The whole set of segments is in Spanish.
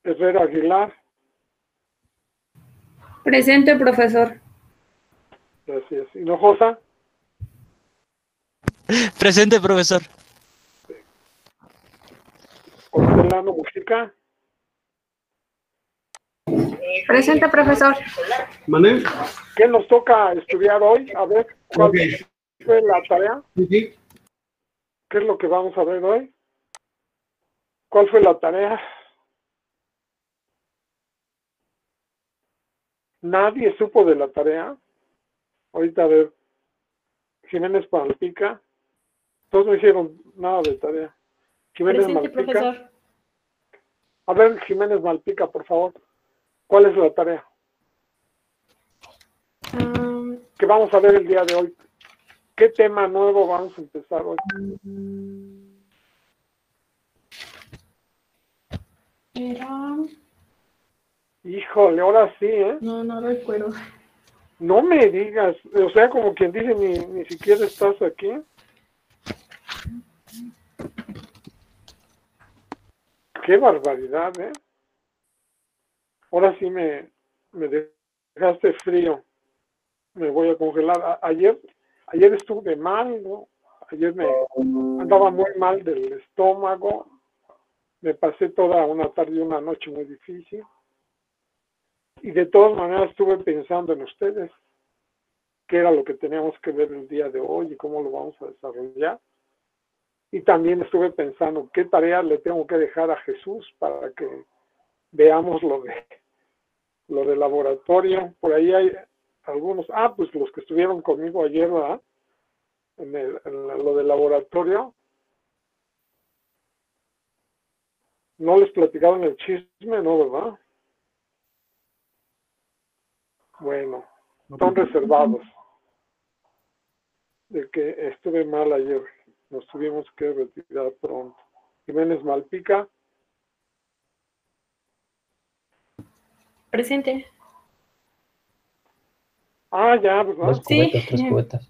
Herrera Aguilar. Presente, profesor. Gracias. Hinojosa. Presente, profesor. Hortelano Mujica. Presente, profesor. ¿Mané? ¿Qué nos toca estudiar hoy? A ver, ¿cuál fue la tarea? Sí. ¿Qué es lo que vamos a ver hoy? ¿Cuál fue la tarea? Nadie supo de la tarea. Ahorita a ver, Jiménez Malpica. Todos no hicieron nada de tarea. Jiménez Presente, Malpica. profesor. A ver, Jiménez Malpica, por favor. ¿Cuál es la tarea? ¿Qué vamos a ver el día de hoy? ¿Qué tema nuevo vamos a empezar hoy? Era... Híjole, ahora sí, ¿eh? No recuerdo. No me digas, o sea, como quien dice, ni siquiera estás aquí. Qué barbaridad, ¿eh? Ahora sí me dejaste frío. Me voy a congelar. Ayer estuve mal, ¿no? Ayer me andaba muy mal del estómago. Me pasé toda una tarde y una noche muy difícil. Y de todas maneras estuve pensando en ustedes. Qué era lo que teníamos que ver el día de hoy y cómo lo vamos a desarrollar. Y también estuve pensando qué tarea le tengo que dejar a Jesús para que veamos lo del laboratorio. Por ahí hay algunos, pues los que estuvieron conmigo ayer, ¿verdad? En lo del laboratorio. No les platicaron el chisme, ¿no, verdad? Bueno, son reservados. De que estuve mal ayer. Nos tuvimos que retirar pronto. Jiménez Malpica. Presente. Ya, ¿verdad? Tres cubetas.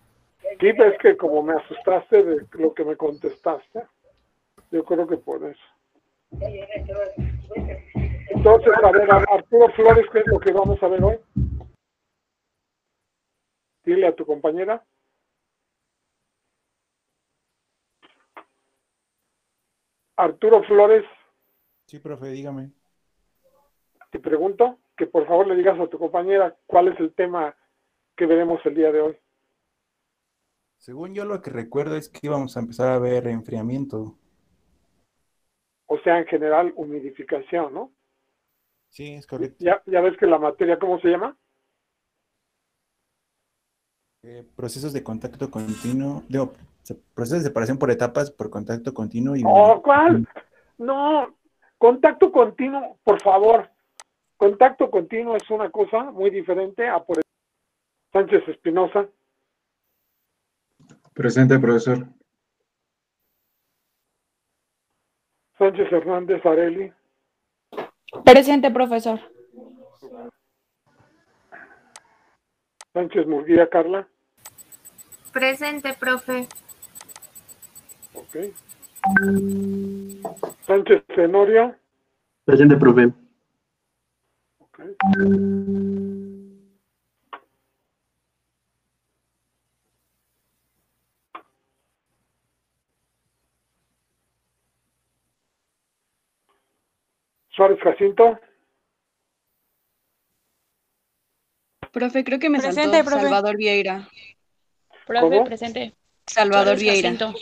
Sí, es que como me asustaste de lo que me contestaste, yo creo que por eso. Entonces, a ver, Arturo Flores, ¿qué es lo que vamos a ver hoy? Dile a tu compañera. Arturo Flores. Sí, profe, dígame. Te pregunto que por favor le digas a tu compañera cuál es el tema que veremos el día de hoy. Según yo lo que recuerdo es que íbamos a empezar a ver enfriamiento. O sea, en general, humidificación, ¿no? Sí, es correcto. Ya ves que la materia, ¿cómo se llama? Procesos de contacto continuo, procesos de separación por etapas, por contacto continuo y ¿Cuál? No, contacto continuo, por favor. Contacto continuo es una cosa muy diferente a por Sánchez Espinosa. Presente, profesor. Sánchez Hernández Areli. Presente, profesor. Sánchez Murguía Carla. Presente, profe. Ok. Sánchez Tenorio. Presente, profe. Ok. Suárez Jacinto. Profe, creo que me Presente, saltó profe. Salvador Vieira. Profe, ¿Cómo? presente. Salvador Suárez Vieira. Jacinto.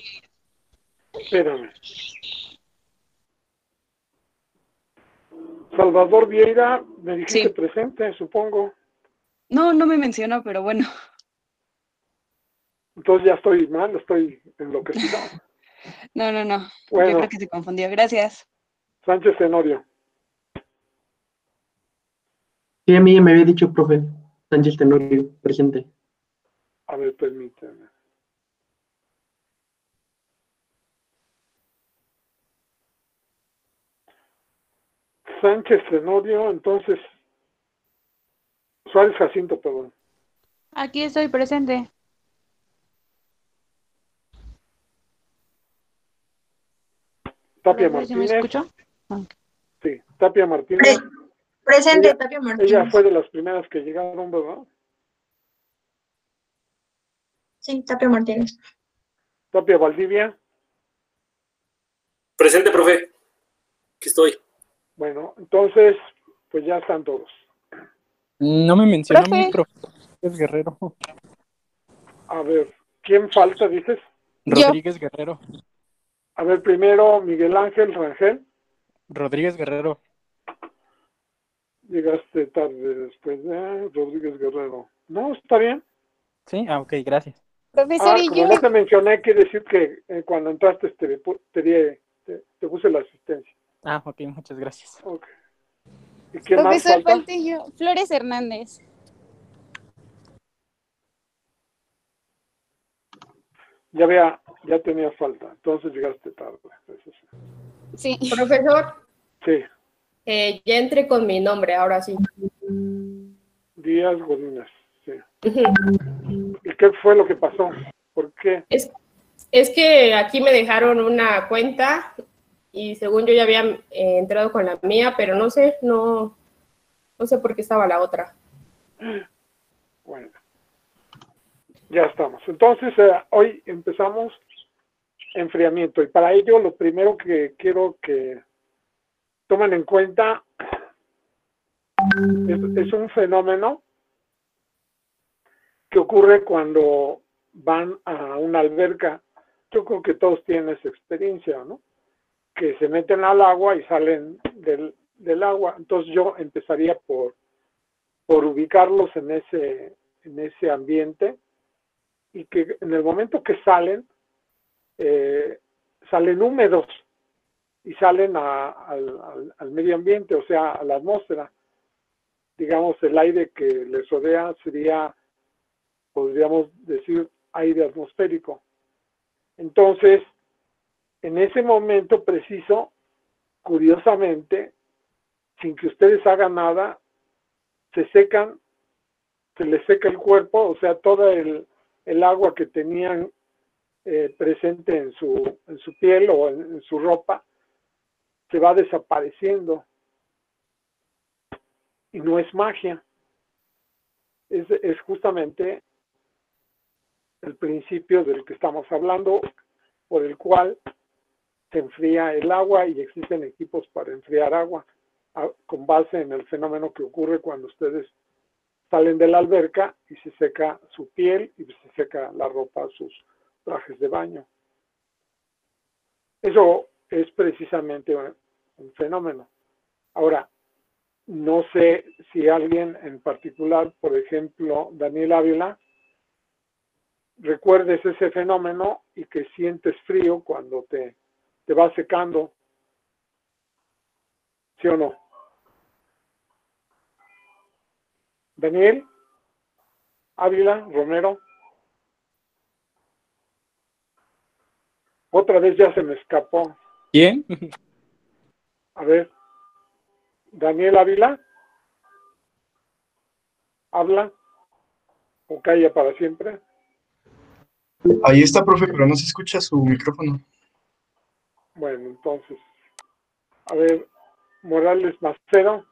Espérame. Salvador Vieira, me dijiste Sí. presente, supongo. No me mencionó, pero bueno. Entonces ya estoy mal, estoy enloquecido. No. Bueno. Yo creo que se confundió. Gracias. Sánchez Tenorio. Sí, a mí ya me había dicho, profe. Sánchez Tenorio, presente. A ver, permíteme. Sánchez Tenorio, entonces. Suárez Jacinto, perdón. Aquí estoy presente. Tapia Profe, ¿sí me Martínez. escuchó? Okay. Sí, Tapia Martínez. Presente, Ella- Tapia Ella Martínez. fue de las primeras que llegaron, ¿verdad? Sí, Tapia Martínez. Tapia Valdivia. Presente, profe. Aquí estoy. Bueno, entonces, pues ya están todos. No me mencionó Profe. mi profe Guerrero. A ver, ¿quién falta, dices? Rodríguez Guerrero. A ver, primero Miguel Ángel Rangel. Rodríguez Guerrero. Llegaste tarde después de Rodríguez Guerrero. No, está bien. Sí, ok, gracias. Profesor, y Como yo. no te mencioné, quiere decir que cuando entraste te puse la asistencia. Ok, muchas gracias. Ok. ¿Y quién más Profesor, falta? falté yo. Flores Hernández. Ya tenía falta. Entonces llegaste tarde. Eso sí. Sí. Profesor, Sí, ya entré con mi nombre, ahora sí. Díaz Godínez. Sí. Ujú. ¿Y qué fue lo que pasó? ¿Por qué? Es que aquí me dejaron una cuenta y según yo ya había entrado con la mía, pero no sé por qué estaba la otra. Bueno, ya estamos. Entonces, hoy empezamos enfriamiento y para ello lo primero que quiero que tomen en cuenta es un fenómeno que ocurre cuando van a una alberca. Yo creo que todos tienen esa experiencia, ¿no? Que se meten al agua y salen del agua. Entonces yo empezaría por ubicarlos en ese ambiente y que en el momento que salen húmedos y salen al medio ambiente, o sea, a la atmósfera. Digamos, el aire que les rodea sería, podríamos decir, aire atmosférico. Entonces, en ese momento preciso, curiosamente, sin que ustedes hagan nada, se les seca el cuerpo, o sea, toda el agua que tenían presente en su piel o en su ropa, se va desapareciendo. Y no es magia. Es justamente el principio del que estamos hablando, por el cual se enfría el agua y existen equipos para enfriar agua con base en el fenómeno que ocurre cuando ustedes salen de la alberca y se seca su piel y se seca la ropa, sus trajes de baño. Eso es precisamente un fenómeno. Ahora, no sé si alguien en particular, por ejemplo, Daniel Ávila, recuerdes ese fenómeno y que sientes frío cuando te vas secando. ¿Sí o no? Daniel Ávila Romero. Otra vez ya se me escapó. ¿Quién? A ver. Daniel Ávila. ¿Habla? ¿O calla para siempre? Ahí está, profe, pero no se escucha su micrófono. Bueno, entonces. A ver, Morales Macero.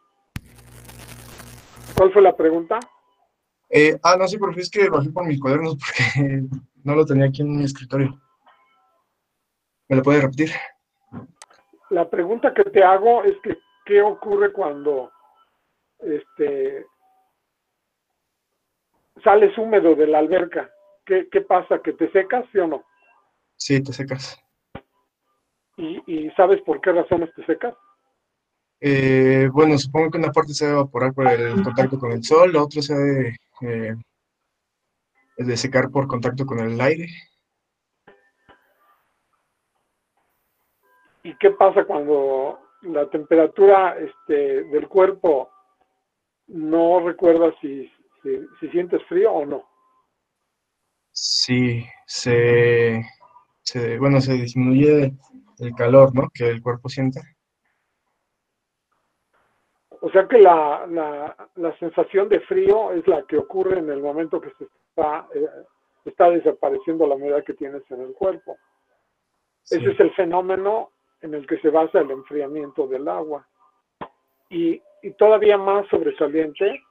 ¿Cuál fue la pregunta? No sé, profe, es que bajé por mis cuadernos porque no lo tenía aquí en mi escritorio. ¿Me lo puede repetir? La pregunta que te hago es que ¿qué ocurre cuando sales húmedo de la alberca? ¿Qué pasa? ¿Que te secas, sí o no? Sí, te secas. ¿Y sabes por qué razones te secas? Bueno, supongo que una parte se va a evaporar por el contacto con el sol, la otra se ha de secar por contacto con el aire. ¿Y qué pasa cuando la temperatura del cuerpo no recuerdas si sientes frío o no? Sí, bueno, se disminuye el calor, ¿no? Que el cuerpo siente. O sea que la sensación de frío es la que ocurre en el momento que se está desapareciendo la humedad que tienes en el cuerpo. Sí. Ese es el fenómeno en el que se basa el enfriamiento del agua. Y todavía más sobresaliente,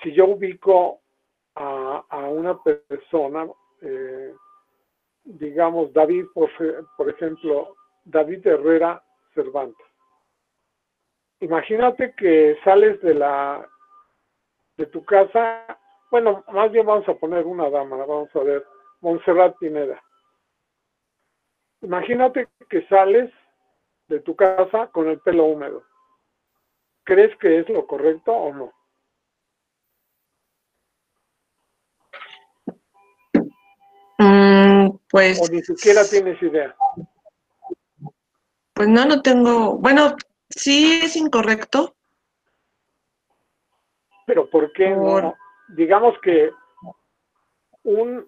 si yo ubico a una persona, digamos David, por ejemplo, David Herrera Cervantes. Imagínate que sales de tu casa, bueno, más bien vamos a poner una dama, vamos a ver, Montserrat Pineda. Imagínate que sales de tu casa con el pelo húmedo. ¿Crees que es lo correcto o no? Pues, O ni siquiera tienes idea. pues no tengo, bueno, sí es incorrecto. Pero ¿por qué no? Digamos que un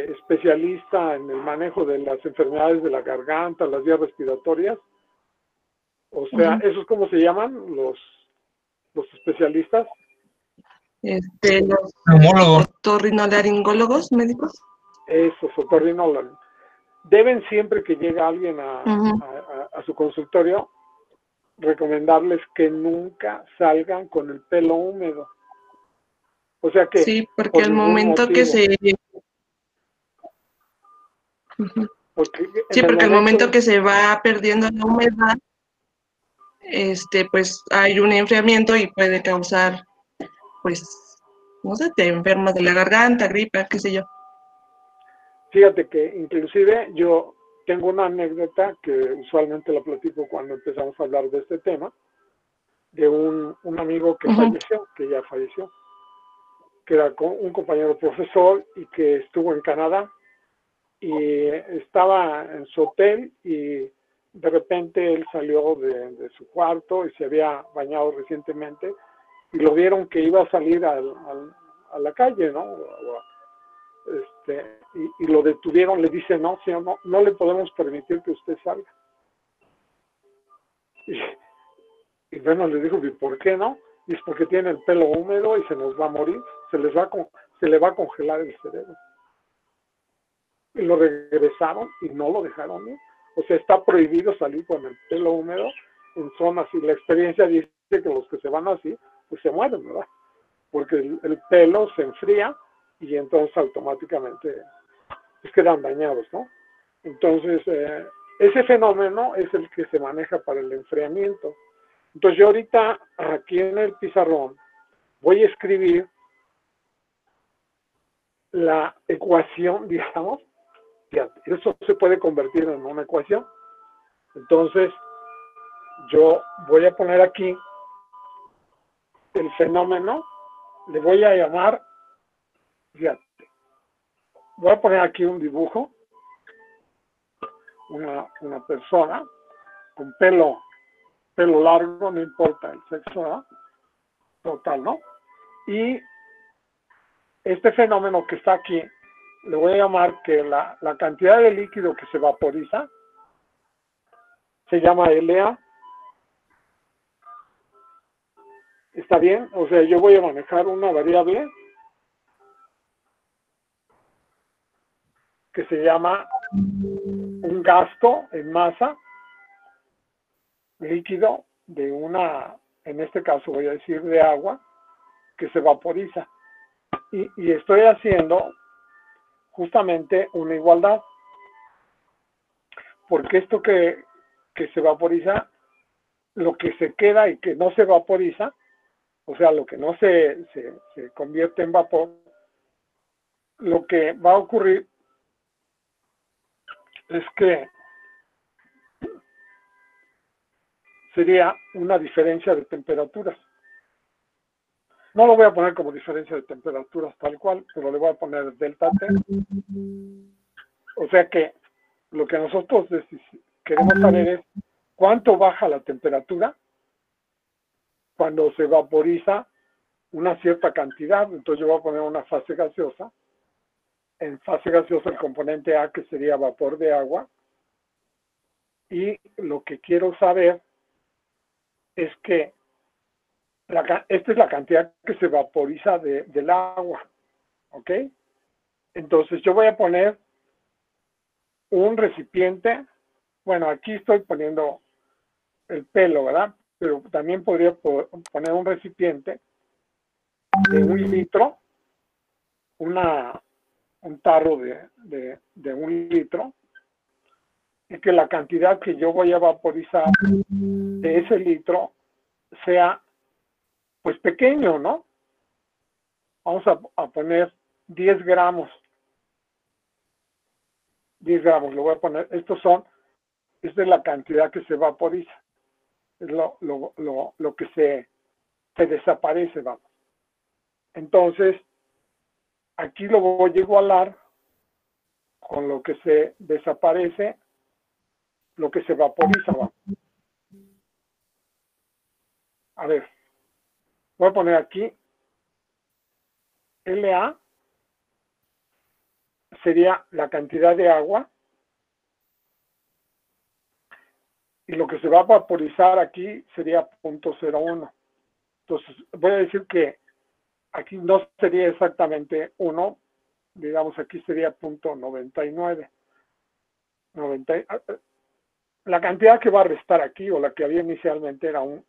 especialista en el manejo de las enfermedades de la garganta, las vías respiratorias, o sea, ¿esos cómo se llaman? Los especialistas. Los otorrinolaringólogos médicos. Esos otorrinólogos. Deben siempre que llega alguien a su consultorio, recomendarles que nunca salgan con el pelo húmedo. O sea que... Sí, porque al momento que se... Sí, porque al momento que se va perdiendo la humedad, pues hay un enfriamiento y puede causar, pues, no sé, te enfermas de la garganta, gripe, qué sé yo. Fíjate que inclusive yo tengo una anécdota que usualmente la platico cuando empezamos a hablar de este tema, de un amigo que falleció, que ya falleció, que era un compañero profesor y que estuvo en Canadá y estaba en su hotel y de repente él salió de su cuarto y se había bañado recientemente y lo vieron que iba a salir a la calle, ¿no? Y lo detuvieron, le dice, no, señor, no le podemos permitir que usted salga. Y bueno, le dijo, ¿y por qué no? Y es porque tiene el pelo húmedo y se nos va a morir, se le va a congelar el cerebro. Y lo regresaron y no lo dejaron ir. O sea, está prohibido salir con el pelo húmedo en zonas, y la experiencia dice que los que se van así, pues se mueren, ¿verdad? Porque el pelo se enfría y entonces automáticamente pues quedan dañados, ¿no? Entonces, ese fenómeno es el que se maneja para el enfriamiento. Entonces, yo ahorita, aquí en el pizarrón, voy a escribir la ecuación, digamos, ya, eso se puede convertir en una ecuación. Entonces, yo voy a poner aquí el fenómeno, le voy a llamar, fíjate, voy a poner aquí un dibujo, una persona con pelo largo, no importa el sexo, ¿no? Total, ¿no? Y este fenómeno que está aquí, le voy a llamar que la cantidad de líquido que se vaporiza se llama LA. ¿Está bien? O sea, yo voy a manejar una variable que se llama un gasto en masa líquido de en este caso voy a decir de agua, que se vaporiza. Y estoy haciendo justamente una igualdad. Porque esto que se vaporiza, lo que se queda y que no se vaporiza, o sea, lo que no se convierte en vapor, lo que va a ocurrir es que sería una diferencia de temperaturas. No lo voy a poner como diferencia de temperaturas tal cual, pero le voy a poner delta T. O sea que lo que nosotros queremos saber es cuánto baja la temperatura cuando se vaporiza una cierta cantidad. Entonces yo voy a poner una fase gaseosa. En fase gaseosa el componente A, que sería vapor de agua. Y lo que quiero saber es que esta es la cantidad que se vaporiza del agua. ¿Ok? Entonces yo voy a poner un recipiente. Bueno, aquí estoy poniendo el pelo, ¿verdad? Pero también podría poner un recipiente de 1 litro, un tarro de 1 litro, y que la cantidad que yo voy a vaporizar de ese litro sea pues pequeño, ¿no? Vamos a poner 10 gramos. 10 gramos, lo voy a poner. Esta es la cantidad que se vaporiza. Es lo que se desaparece, vamos. Entonces, aquí lo voy a igualar con lo que se desaparece, lo que se vaporiza, vamos. A ver, voy a poner aquí LA sería la cantidad de agua y lo que se va a vaporizar aquí sería 0.01. Entonces voy a decir que aquí no sería exactamente 1, digamos aquí sería 0.99. La cantidad que va a restar aquí, o la que había inicialmente, era un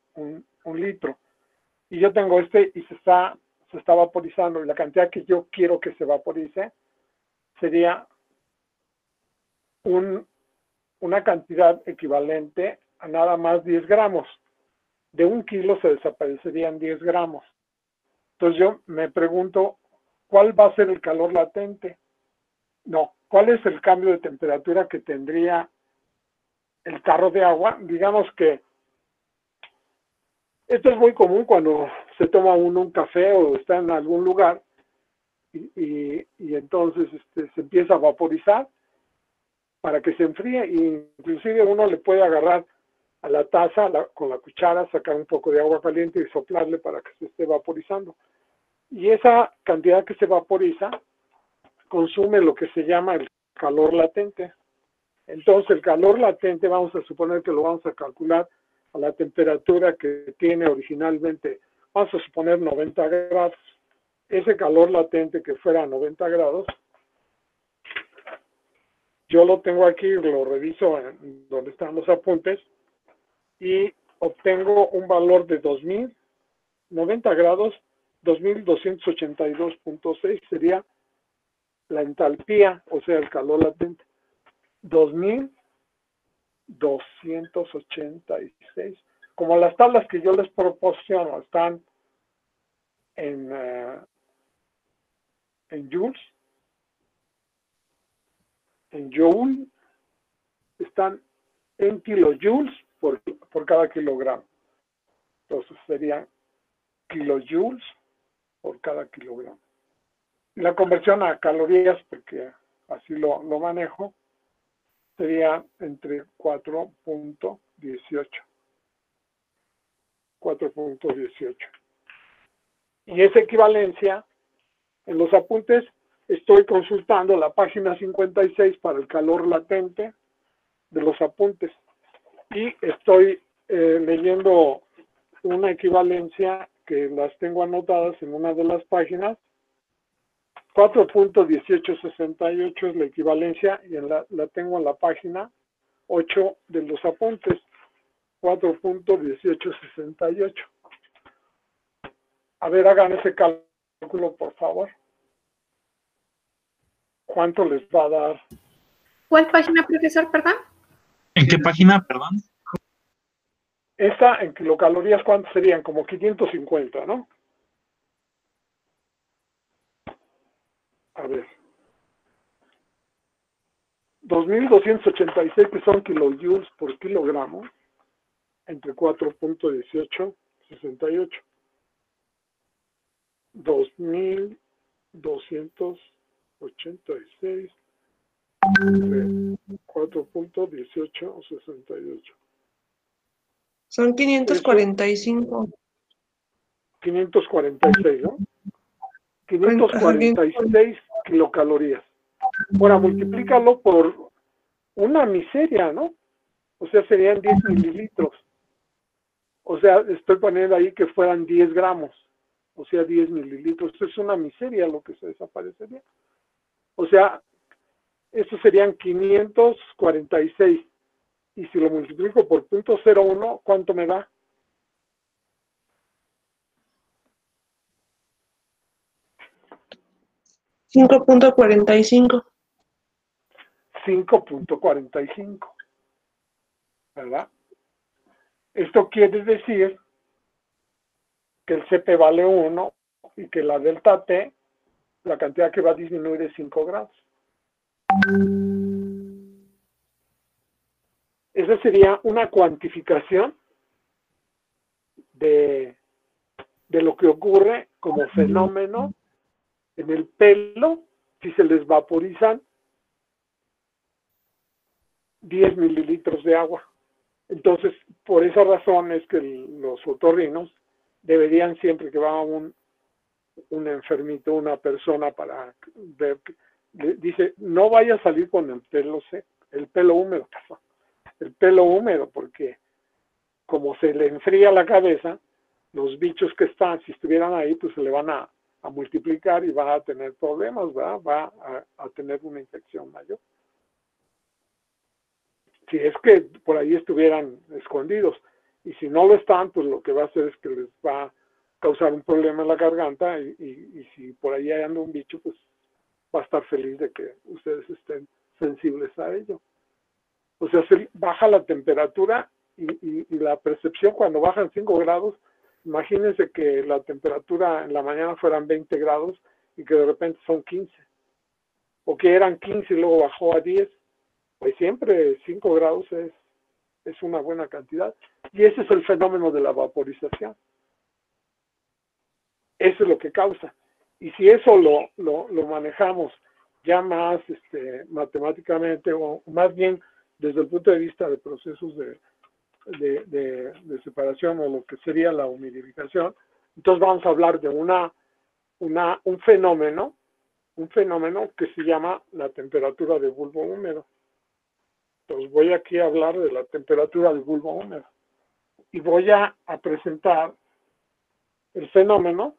litro. Y yo tengo y se está vaporizando, y la cantidad que yo quiero que se vaporice sería una cantidad equivalente a nada más 10 gramos. De 1 kilo se desaparecerían 10 gramos. Entonces yo me pregunto, ¿cuál va a ser el calor latente? No, ¿cuál es el cambio de temperatura que tendría el tarro de agua? Digamos que esto es muy común cuando se toma uno un café o está en algún lugar y entonces se empieza a vaporizar para que se enfríe, e inclusive uno le puede agarrar a la taza con la cuchara, sacar un poco de agua caliente y soplarle para que se esté vaporizando. Y esa cantidad que se vaporiza consume lo que se llama el calor latente. Entonces el calor latente vamos a suponer que lo vamos a calcular a la temperatura que tiene originalmente. Vamos a suponer 90 grados. Ese calor latente que fuera 90 grados, yo lo tengo aquí, lo reviso en donde están los apuntes y obtengo un valor de 90 grados, 2282.6 sería la entalpía, o sea, el calor latente. 2286. Como las tablas que yo les proporciono están en joules, en joule, están en kilojoules por cada kilogramo. Entonces serían kilojoules por cada kilogramo. Y la conversión a calorías, porque así lo manejo, sería entre 4.18. 4.18. Y esa equivalencia, en los apuntes, estoy consultando la página 56 para el calor latente de los apuntes. Y estoy leyendo una equivalencia que las tengo anotadas en una de las páginas. 4.1868 es la equivalencia y la tengo en la página 8 de los apuntes. 4.1868. A ver, hagan ese cálculo, por favor. ¿Cuánto les va a dar? ¿Cuál página, profesor, perdón? ¿En qué página, perdón? Esta, en kilocalorías, ¿cuántos serían? Como 550, ¿no? A ver. 2.286, que son kilojoules por kilogramo, entre 4.1868. 2.286 entre 4.1868. Son 545. 546, ¿no? 546 kilocalorías. Ahora, multiplícalo por una miseria, ¿no? O sea, serían 10 mililitros. O sea, estoy poniendo ahí que fueran 10 gramos. O sea, 10 mililitros. Esto es una miseria lo que se desaparecería. O sea, estos serían 546 y si lo multiplico por 0.01, ¿cuánto me da? $5.45. 5.45, ¿verdad? Esto quiere decir que el CP vale 1 y que la delta T, la cantidad que va a disminuir es 5 grados. Esa sería una cuantificación de lo que ocurre como fenómeno en el pelo si se les vaporizan 10 mililitros de agua. Entonces, por esa razón es que los otorrinos deberían, siempre que va un enfermito, una persona, para ver, dice, no vaya a salir con el pelo húmedo, el pelo húmedo, porque como se le enfría la cabeza, los bichos que están, si estuvieran ahí, pues se le van a multiplicar y va a tener problemas, ¿verdad? Va a tener una infección mayor. Si es que por ahí estuvieran escondidos, y si no lo están, pues lo que va a hacer es que les va a causar un problema en la garganta, y si por ahí anda un bicho, pues va a estar feliz de que ustedes estén sensibles a ello. O sea, se baja la temperatura y la percepción cuando bajan 5 grados, imagínense que la temperatura en la mañana fueran 20 grados y que de repente son 15, o que eran 15 y luego bajó a 10, pues siempre 5 grados es una buena cantidad, y ese es el fenómeno de la vaporización. Eso es lo que causa. Y si eso lo manejamos ya más matemáticamente, o más bien desde el punto de vista de procesos de separación, o lo que sería la humidificación, entonces vamos a hablar de un fenómeno que se llama la temperatura de bulbo húmedo. Entonces voy aquí a hablar de la temperatura de bulbo húmedo y voy a presentar el fenómeno.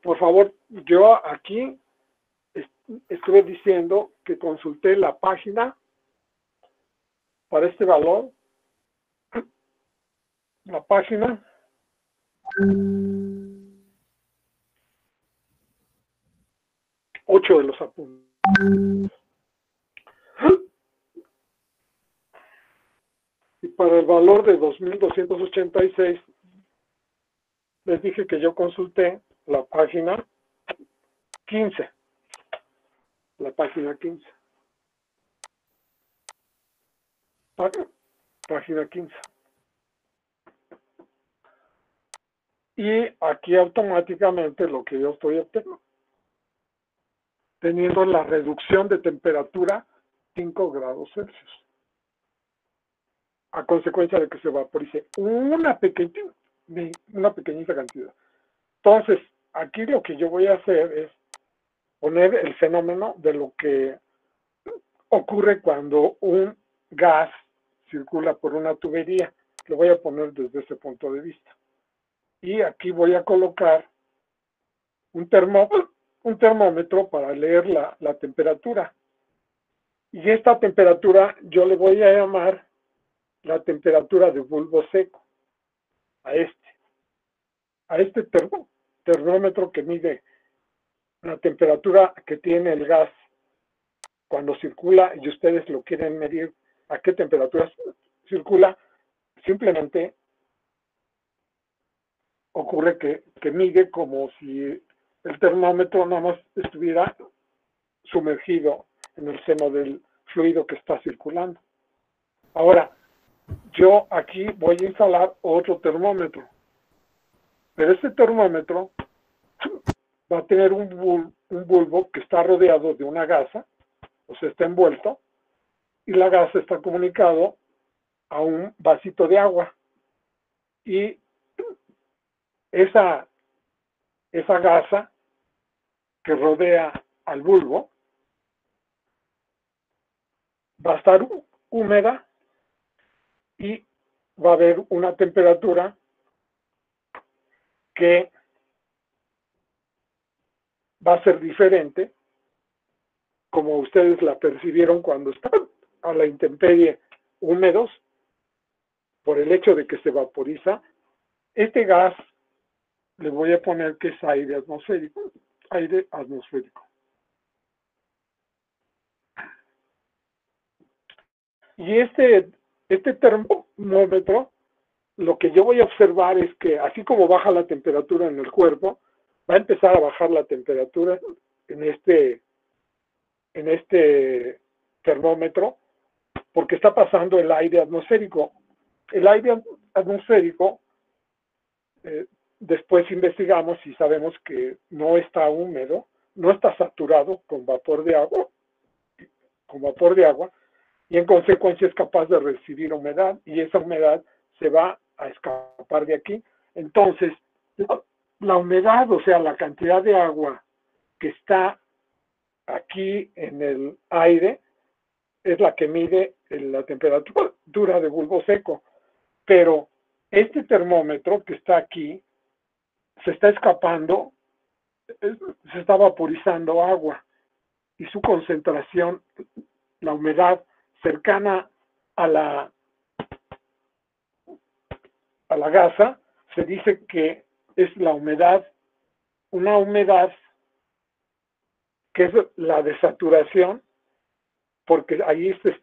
Por favor, yo aquí estuve diciendo que consulté la página para este valor, la página 8 de los apuntes. Y para el valor de 2.286, les dije que yo consulté la página 15. La página 15. Página 15. Y aquí automáticamente lo que yo estoy obteniendo, teniendo la reducción de temperatura 5 grados Celsius, a consecuencia de que se vaporice una pequeñita cantidad. Entonces, aquí lo que yo voy a hacer es poner el fenómeno de lo que ocurre cuando un gas circula por una tubería. Lo voy a poner desde ese punto de vista. Y aquí voy a colocar un termómetro para leer la temperatura. Y esta temperatura yo le voy a llamar la temperatura de bulbo seco. A este termómetro que mide la temperatura que tiene el gas cuando circula, y ustedes lo quieren medir a qué temperatura circula, simplemente ocurre que mide como si el termómetro nada más estuviera sumergido en el seno del fluido que está circulando. Ahora, yo aquí voy a instalar otro termómetro, pero este termómetro va a tener un bulbo que está rodeado de una gasa, o sea, está envuelto, y la gasa está comunicado a un vasito de agua, y esa gasa que rodea al bulbo va a estar húmeda y va a haber una temperatura que va a ser diferente, como ustedes la percibieron cuando estaban a la intemperie húmedos por el hecho de que se vaporiza. Este gas le voy a poner que es aire atmosférico. Aire atmosférico. Y este termómetro, lo que yo voy a observar es que así como baja la temperatura en el cuerpo, va a empezar a bajar la temperatura en este termómetro, porque está pasando el aire atmosférico. El aire atmosférico, después investigamos y sabemos que no está húmedo, no está saturado con vapor de agua, y en consecuencia es capaz de recibir humedad, y esa humedad se va a escapar de aquí. Entonces, la humedad, o sea, la cantidad de agua que está aquí en el aire, es la que mide la temperatura de bulbo seco. Pero este termómetro que está aquí, se está escapando, se está vaporizando agua, y su concentración, la humedad cercana a la gasa, se dice que es la humedad, una humedad que es la de saturación, porque ahí se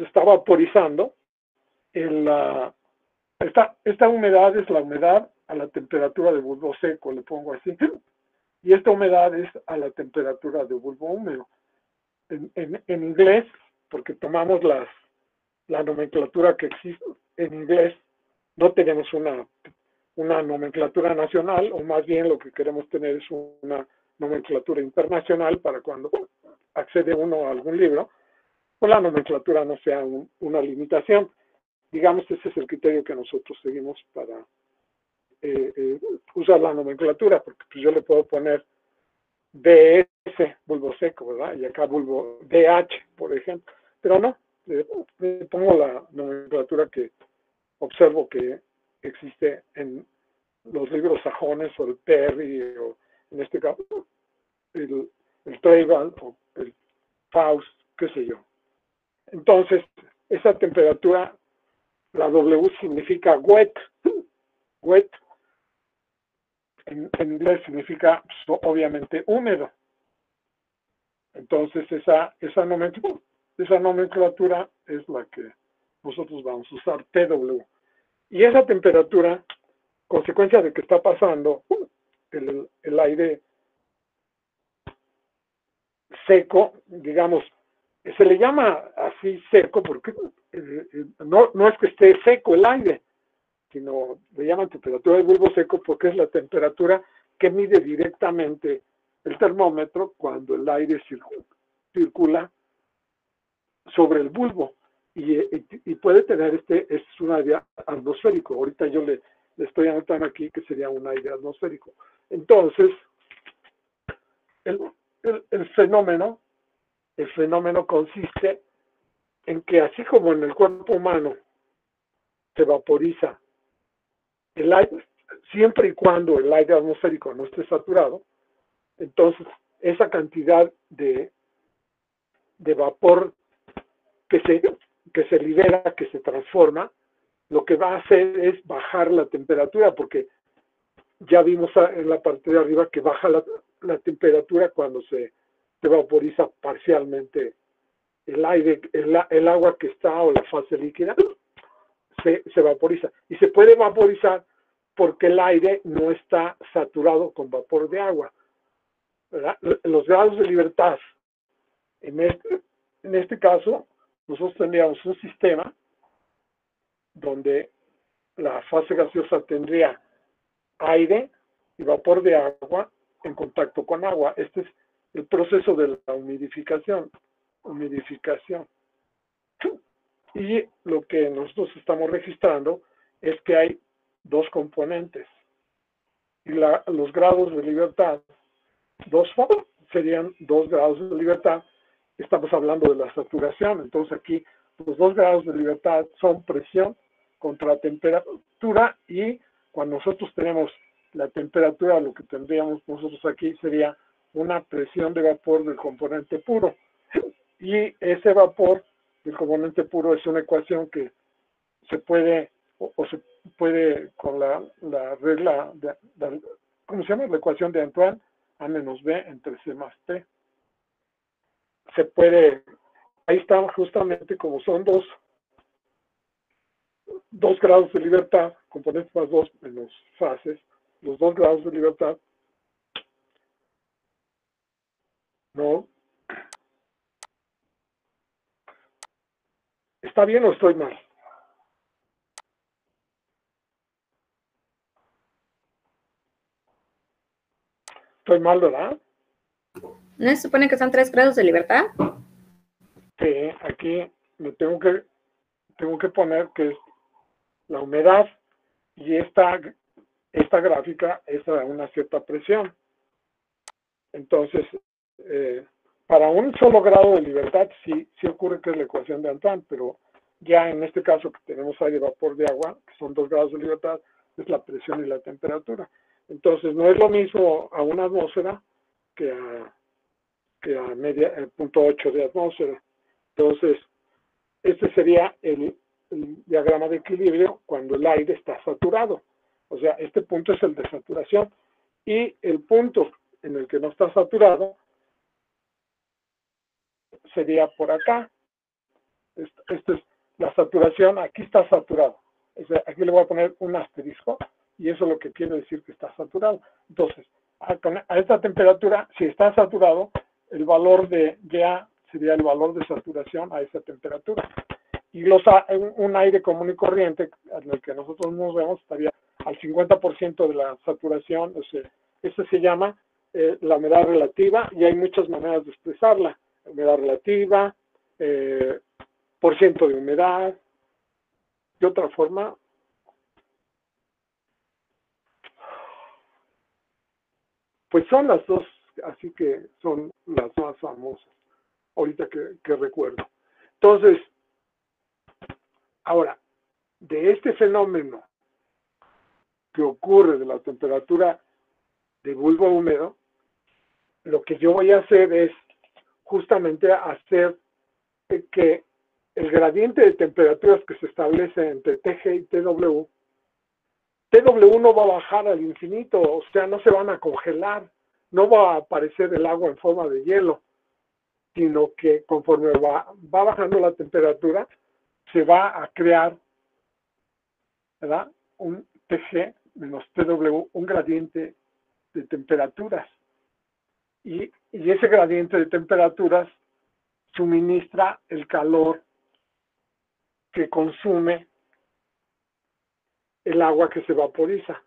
está vaporizando. Esta humedad es la humedad a la temperatura de bulbo seco, le pongo así, y esta humedad es a la temperatura de bulbo húmedo. En inglés, porque tomamos la nomenclatura que existe en inglés, no tenemos una nomenclatura nacional, o más bien lo que queremos tener es una nomenclatura internacional para cuando accede uno a algún libro, pues la nomenclatura no sea una limitación. Digamos, ese es el criterio que nosotros seguimos para usar la nomenclatura, porque pues yo le puedo poner BS, bulbo seco, ¿verdad? Y acá bulbo DH, por ejemplo. Pero no, le pongo la nomenclatura que observo que existe en los libros sajones, o el Perry, o en este caso el Treibald, o el Faust, qué sé yo. Entonces, esa temperatura, la W significa wet. Wet en inglés significa obviamente húmedo. Entonces esa nomenclatura es la que nosotros vamos a usar, TW. Y esa temperatura, consecuencia de que está pasando el aire seco, digamos, se le llama así seco porque no es que esté seco el aire, sino le llaman temperatura de bulbo seco porque es la temperatura que mide directamente el termómetro cuando el aire circula sobre el bulbo, y puede tener es un aire atmosférico. Ahorita yo le estoy anotando aquí que sería un aire atmosférico. Entonces, el fenómeno consiste en que así como en el cuerpo humano se vaporiza el aire, siempre y cuando el aire atmosférico no esté saturado, entonces esa cantidad de vapor que se libera, que se transforma, lo que va a hacer es bajar la temperatura, porque ya vimos en la parte de arriba que baja la temperatura cuando se vaporiza parcialmente el aire, el agua que está, o la fase líquida, se vaporiza. Y se puede vaporizar porque el aire no está saturado con vapor de agua, ¿verdad? Los grados de libertad, en este caso, nosotros tendríamos un sistema donde la fase gaseosa tendría aire y vapor de agua en contacto con agua. Este es el proceso de la humidificación. Y lo que nosotros estamos registrando es que hay dos componentes. Y los grados de libertad, serían 2 grados de libertad. Estamos hablando de la saturación. Entonces aquí los 2 grados de libertad son presión contra temperatura, y cuando nosotros tenemos la temperatura, lo que tendríamos nosotros aquí sería una presión de vapor del componente puro. Y ese vapor El componente puro es una ecuación que se puede, o se puede con la regla, ¿cómo se llama? La ecuación de Antoine, A menos B entre C más T. Se puede, ahí está justamente como son dos grados de libertad, componentes más 2 menos fases, los 2 grados de libertad, ¿no? ¿Está bien o estoy mal? Estoy mal, ¿verdad? ¿No se supone que son 3 grados de libertad? Sí, aquí me tengo que poner que es la humedad y esta gráfica es a una cierta presión. Entonces, para un solo grado de libertad sí ocurre que es la ecuación de Antoine, pero ya en este caso que tenemos aire, vapor de agua, que son 2 grados de libertad, es la presión y la temperatura. Entonces, no es lo mismo a una atmósfera que a media, 0.8 de atmósfera. Entonces, este sería el diagrama de equilibrio cuando el aire está saturado. O sea, este punto es el de saturación. Y el punto en el que no está saturado sería por acá. Esto es la saturación, aquí está saturado. O sea, aquí le voy a poner un asterisco y eso es lo que quiere decir que está saturado. Entonces, a esta temperatura, si está saturado, el valor de Ya sería el valor de saturación a esa temperatura. Y un aire común y corriente, en el que nosotros nos vemos, estaría al 50% de la saturación. O sea, esto se llama la humedad relativa y hay muchas maneras de expresarla. Humedad relativa, por ciento de humedad. De otra forma, pues son las dos, así que son las más famosas, ahorita que recuerdo. Entonces, ahora, de este fenómeno que ocurre de la temperatura de bulbo húmedo, lo que yo voy a hacer es justamente hacer que el gradiente de temperaturas que se establece entre TG y TW no va a bajar al infinito, o sea, no se van a congelar, no va a aparecer el agua en forma de hielo, sino que conforme va bajando la temperatura, se va a crear, ¿verdad?, un TG menos TW, un gradiente de temperaturas. Y ese gradiente de temperaturas suministra el calor que consume el agua que se vaporiza.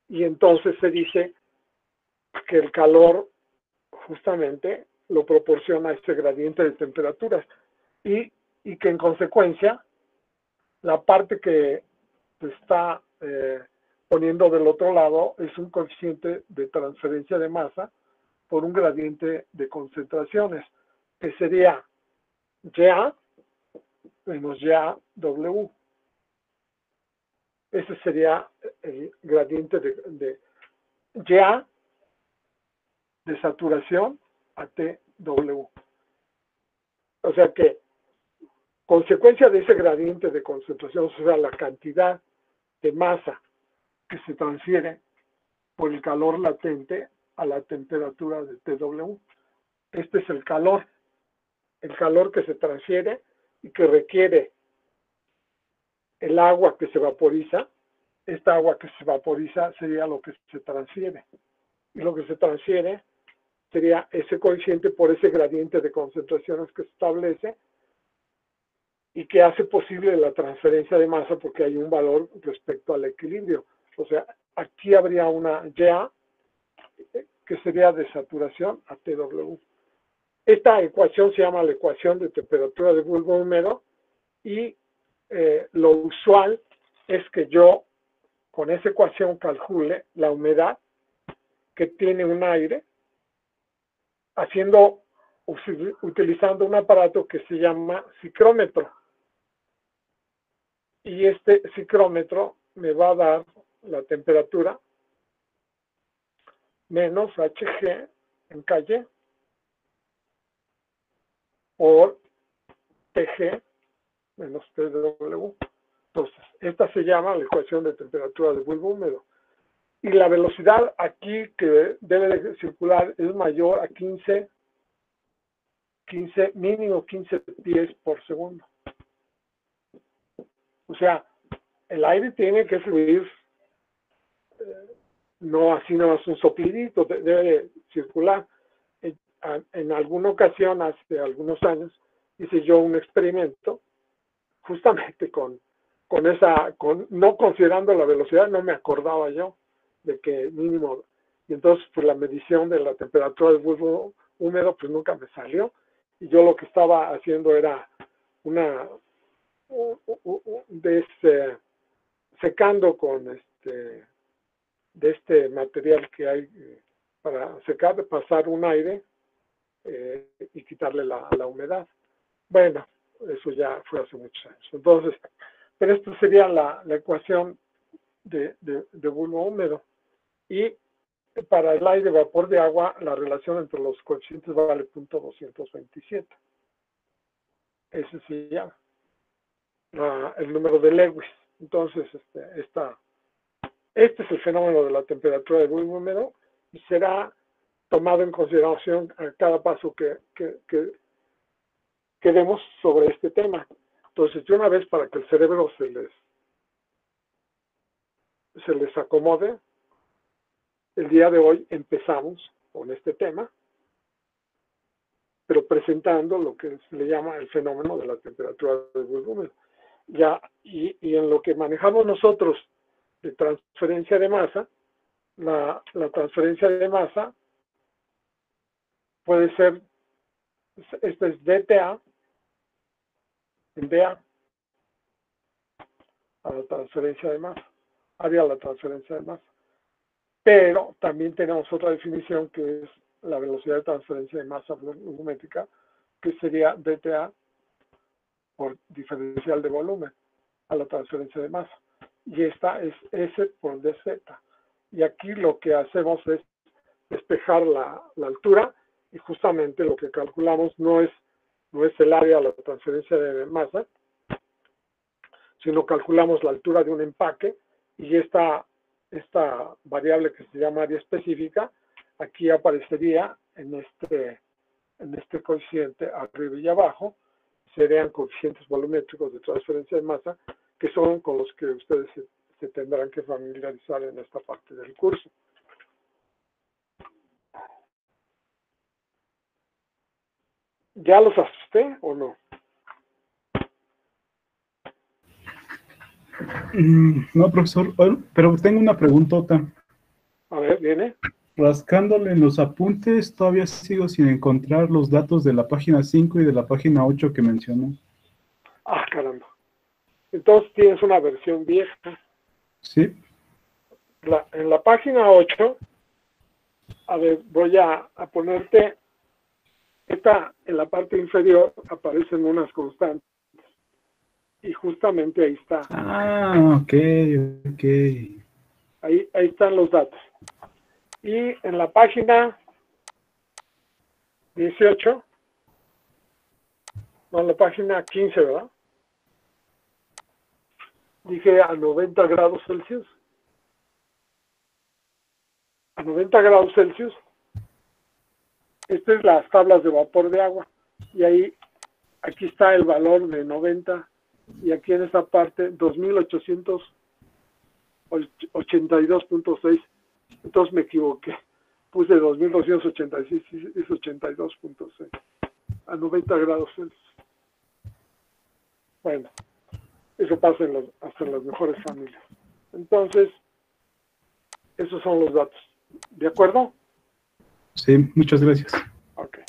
Y entonces se dice que el calor justamente lo proporciona ese gradiente de temperaturas. Y que en consecuencia, la parte que se está poniendo del otro lado es un coeficiente de transferencia de masa por un gradiente de concentraciones, que sería Ya menos YW. Ese sería el gradiente de Ya de saturación a TW. O sea que, consecuencia de ese gradiente de concentración, o sea, la cantidad de masa que se transfiere por el calor latente a la temperatura de TW. Este es el calor que se transfiere y que requiere el agua que se vaporiza. Esta agua que se vaporiza sería lo que se transfiere. Y lo que se transfiere sería ese coeficiente por ese gradiente de concentraciones que se establece y que hace posible la transferencia de masa porque hay un valor respecto al equilibrio. O sea, aquí habría una Ya que sería de saturación a TW. Esta ecuación se llama la ecuación de temperatura de bulbo húmedo y lo usual es que yo con esa ecuación calcule la humedad que tiene un aire utilizando un aparato que se llama ciclómetro. Y este ciclómetro me va a dar la temperatura menos Hg en calle por TG menos TW. Entonces, esta se llama la ecuación de temperatura de bulbo húmedo. Y la velocidad aquí que debe de circular es mayor a 15, mínimo 15 pies por segundo. O sea, el aire tiene que fluir, no así nada más un soplidito, debe de circular. En alguna ocasión, hace algunos años, hice yo un experimento justamente con no considerando la velocidad, no me acordaba yo de que mínimo, y entonces pues la medición de la temperatura del bulbo húmedo pues nunca me salió, y yo lo que estaba haciendo era secando con de este material que hay para secar, pasar un aire y quitarle la humedad. Bueno, eso ya fue hace muchos años. Entonces, pero esto sería la ecuación de bulbo húmedo. Y para el aire vapor de agua, la relación entre los coeficientes vale 0.227. Ese se llama el número de Lewis. Entonces, este es el fenómeno de la temperatura de bulbo húmedo y será tomado en consideración a cada paso que demos sobre este tema. Entonces, de una vez, para que el cerebro se les acomode, el día de hoy empezamos con este tema, pero presentando lo que se le llama el fenómeno de la temperatura del bulbo húmedo. Ya, y en lo que manejamos nosotros de transferencia de masa, la transferencia de masa puede ser, esta es dTA en dA a la transferencia de masa, área a la transferencia de masa. Pero también tenemos otra definición que es la velocidad de transferencia de masa volumétrica, que sería dTA por diferencial de volumen a la transferencia de masa. Y esta es S por dz. Y aquí lo que hacemos es despejar la altura, y justamente lo que calculamos no es el área a la transferencia de masa, sino calculamos la altura de un empaque, y esta variable que se llama área específica, aquí aparecería en este coeficiente arriba y abajo, serían coeficientes volumétricos de transferencia de masa, que son con los que ustedes se tendrán que familiarizar en esta parte del curso. ¿Ya los asusté o no? No, profesor, pero tengo una preguntota. A ver, viene. Rascándole en los apuntes, todavía sigo sin encontrar los datos de la página 5 y de la página 8 que mencionó. Ah, caramba. Entonces tienes una versión vieja. Sí. En la página 8, a ver, voy a ponerte, en la parte inferior aparecen unas constantes. Y justamente ahí está. Ah, ok. Ahí están los datos. Y en la página 18, no, en la página 15, ¿verdad? Dije a 90 grados Celsius. A 90 grados Celsius. Estas es las tablas de vapor de agua. Y aquí está el valor de 90. Y aquí en esta parte, 2882.6. Entonces me equivoqué. Puse 2286 y es 82.6. A 90 grados Celsius. Bueno, eso pasa hasta en las mejores familias. Entonces, esos son los datos. ¿De acuerdo? Sí, muchas gracias. Ok.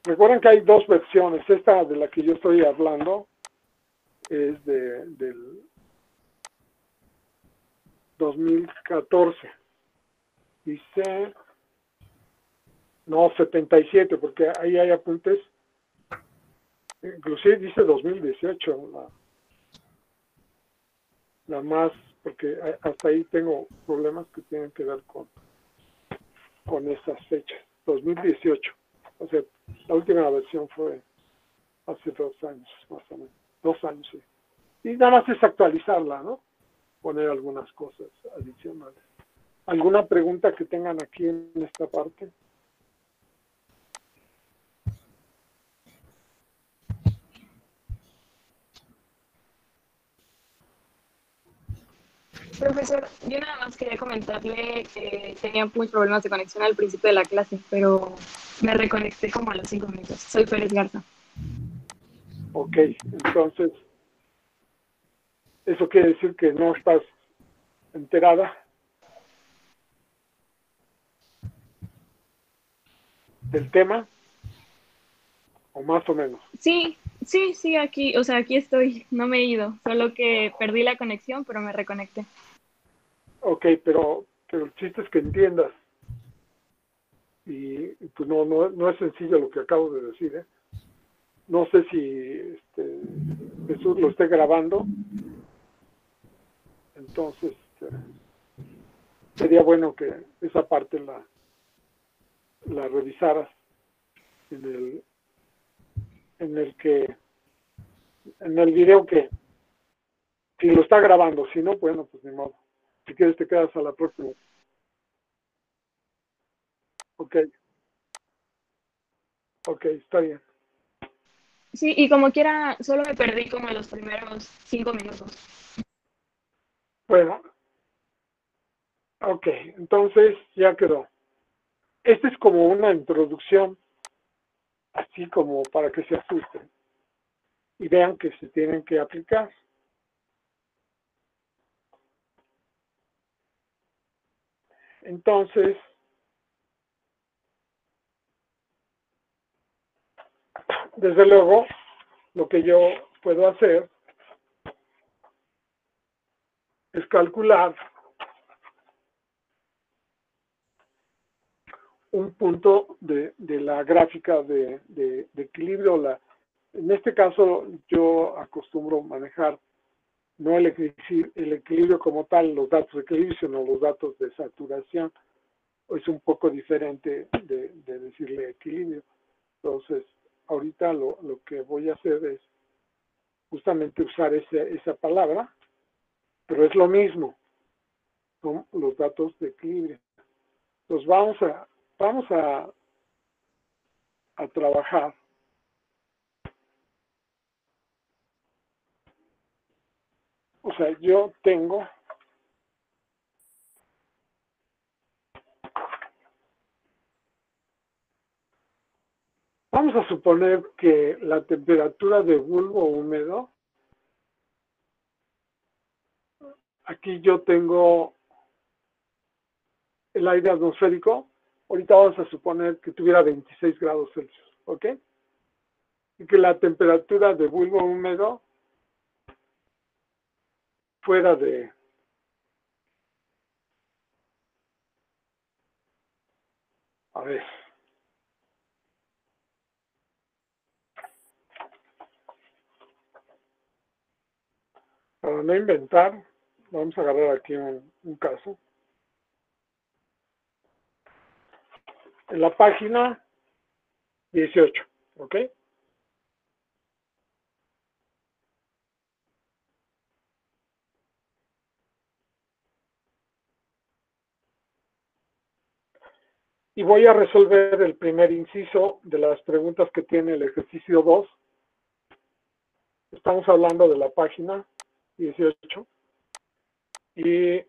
Recuerden que hay dos versiones. Esta de la que yo estoy hablando es del 2014. Dice, no, 77, porque ahí hay apuntes. Inclusive dice 2018, la más, porque hasta ahí tengo problemas que tienen que ver con esas fechas. 2018. O sea, la última versión fue hace 2 años, más o menos. 2 años, sí. Y nada más es actualizarla, ¿no? Poner algunas cosas adicionales. ¿Alguna pregunta que tengan aquí en esta parte? Profesor, yo nada más quería comentarle que tenía muchos problemas de conexión al principio de la clase, pero me reconecté como a los 5 minutos. Soy Pérez Garza. Ok, entonces, ¿eso quiere decir que no estás enterada del tema? ¿O más o menos? Sí, aquí, o sea, aquí estoy, no me he ido, solo que perdí la conexión, pero me reconecté. Ok, pero el chiste es que entiendas. Y pues no es sencillo lo que acabo de decir, ¿eh? No sé si Jesús lo esté grabando. Entonces, sería bueno que esa parte la revisaras en el video que si lo está grabando, si no, bueno, pues ni modo. Si quieres te quedas a la próxima. Ok, está bien. Sí, y como quiera, solo me perdí como en los primeros 5 minutos. Bueno, ok, entonces ya quedó. Esta es como una introducción, así como para que se asusten y vean que se tienen que aplicar. Entonces, desde luego, lo que yo puedo hacer es calcular un punto de la gráfica de equilibrio. En este caso, yo acostumbro manejar no el equilibrio como tal, los datos de equilibrio, sino los datos de saturación. Es un poco diferente de decirle equilibrio. Entonces, ahorita lo que voy a hacer es justamente usar esa palabra, pero es lo mismo, son los datos de equilibrio. Entonces vamos a trabajar o sea, yo tengo vamos a suponer que la temperatura de bulbo húmedo, aquí yo tengo el aire atmosférico, ahorita vamos a suponer que tuviera 26 grados Celsius, ¿ok? Y que la temperatura de bulbo húmedo fuera de a ver, para no inventar, vamos a agarrar aquí un caso. En la página 18, ¿ok? Y voy a resolver el primer inciso de las preguntas que tiene el ejercicio 2. Estamos hablando de la página 18. Y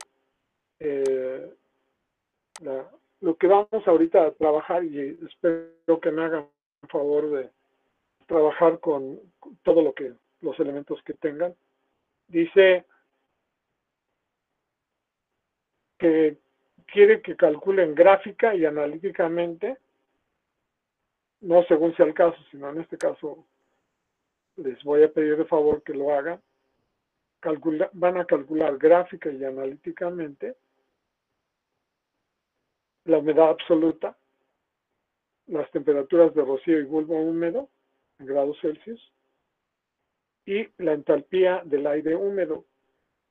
lo que vamos ahorita a trabajar, y espero que me hagan favor de trabajar con todo los elementos que tengan, dice que quiere que calculen gráfica y analíticamente, no según sea el caso, sino en este caso les voy a pedir de favor que lo hagan. Van a calcular gráfica y analíticamente la humedad absoluta, las temperaturas de rocío y bulbo húmedo en grados Celsius y la entalpía del aire húmedo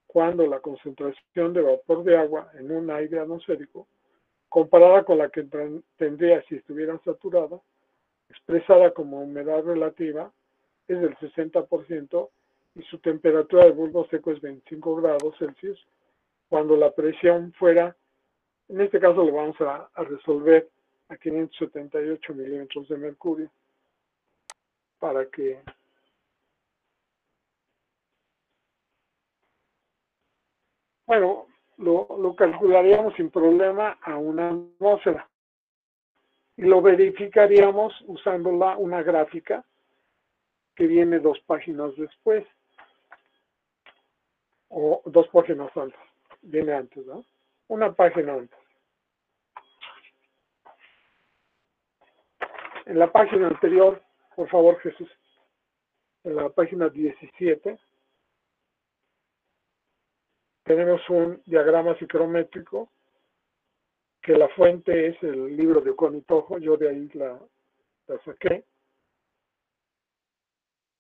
cuando la concentración de vapor de agua en un aire atmosférico comparada con la que tendría si estuviera saturada, expresada como humedad relativa, es del 60% y su temperatura de bulbo seco es 25 grados Celsius. Cuando la presión fuera, en este caso lo vamos a resolver a 578 milímetros de mercurio para que bueno, lo calcularíamos sin problema a una atmósfera y lo verificaríamos usando una gráfica que viene 2 páginas después o 2 páginas antes, viene antes, ¿no? Una página antes. En la página anterior, por favor, Jesús, en la página 17, tenemos un diagrama psicométrico que la fuente es el libro de Ocon y Tojo, yo de ahí la saqué.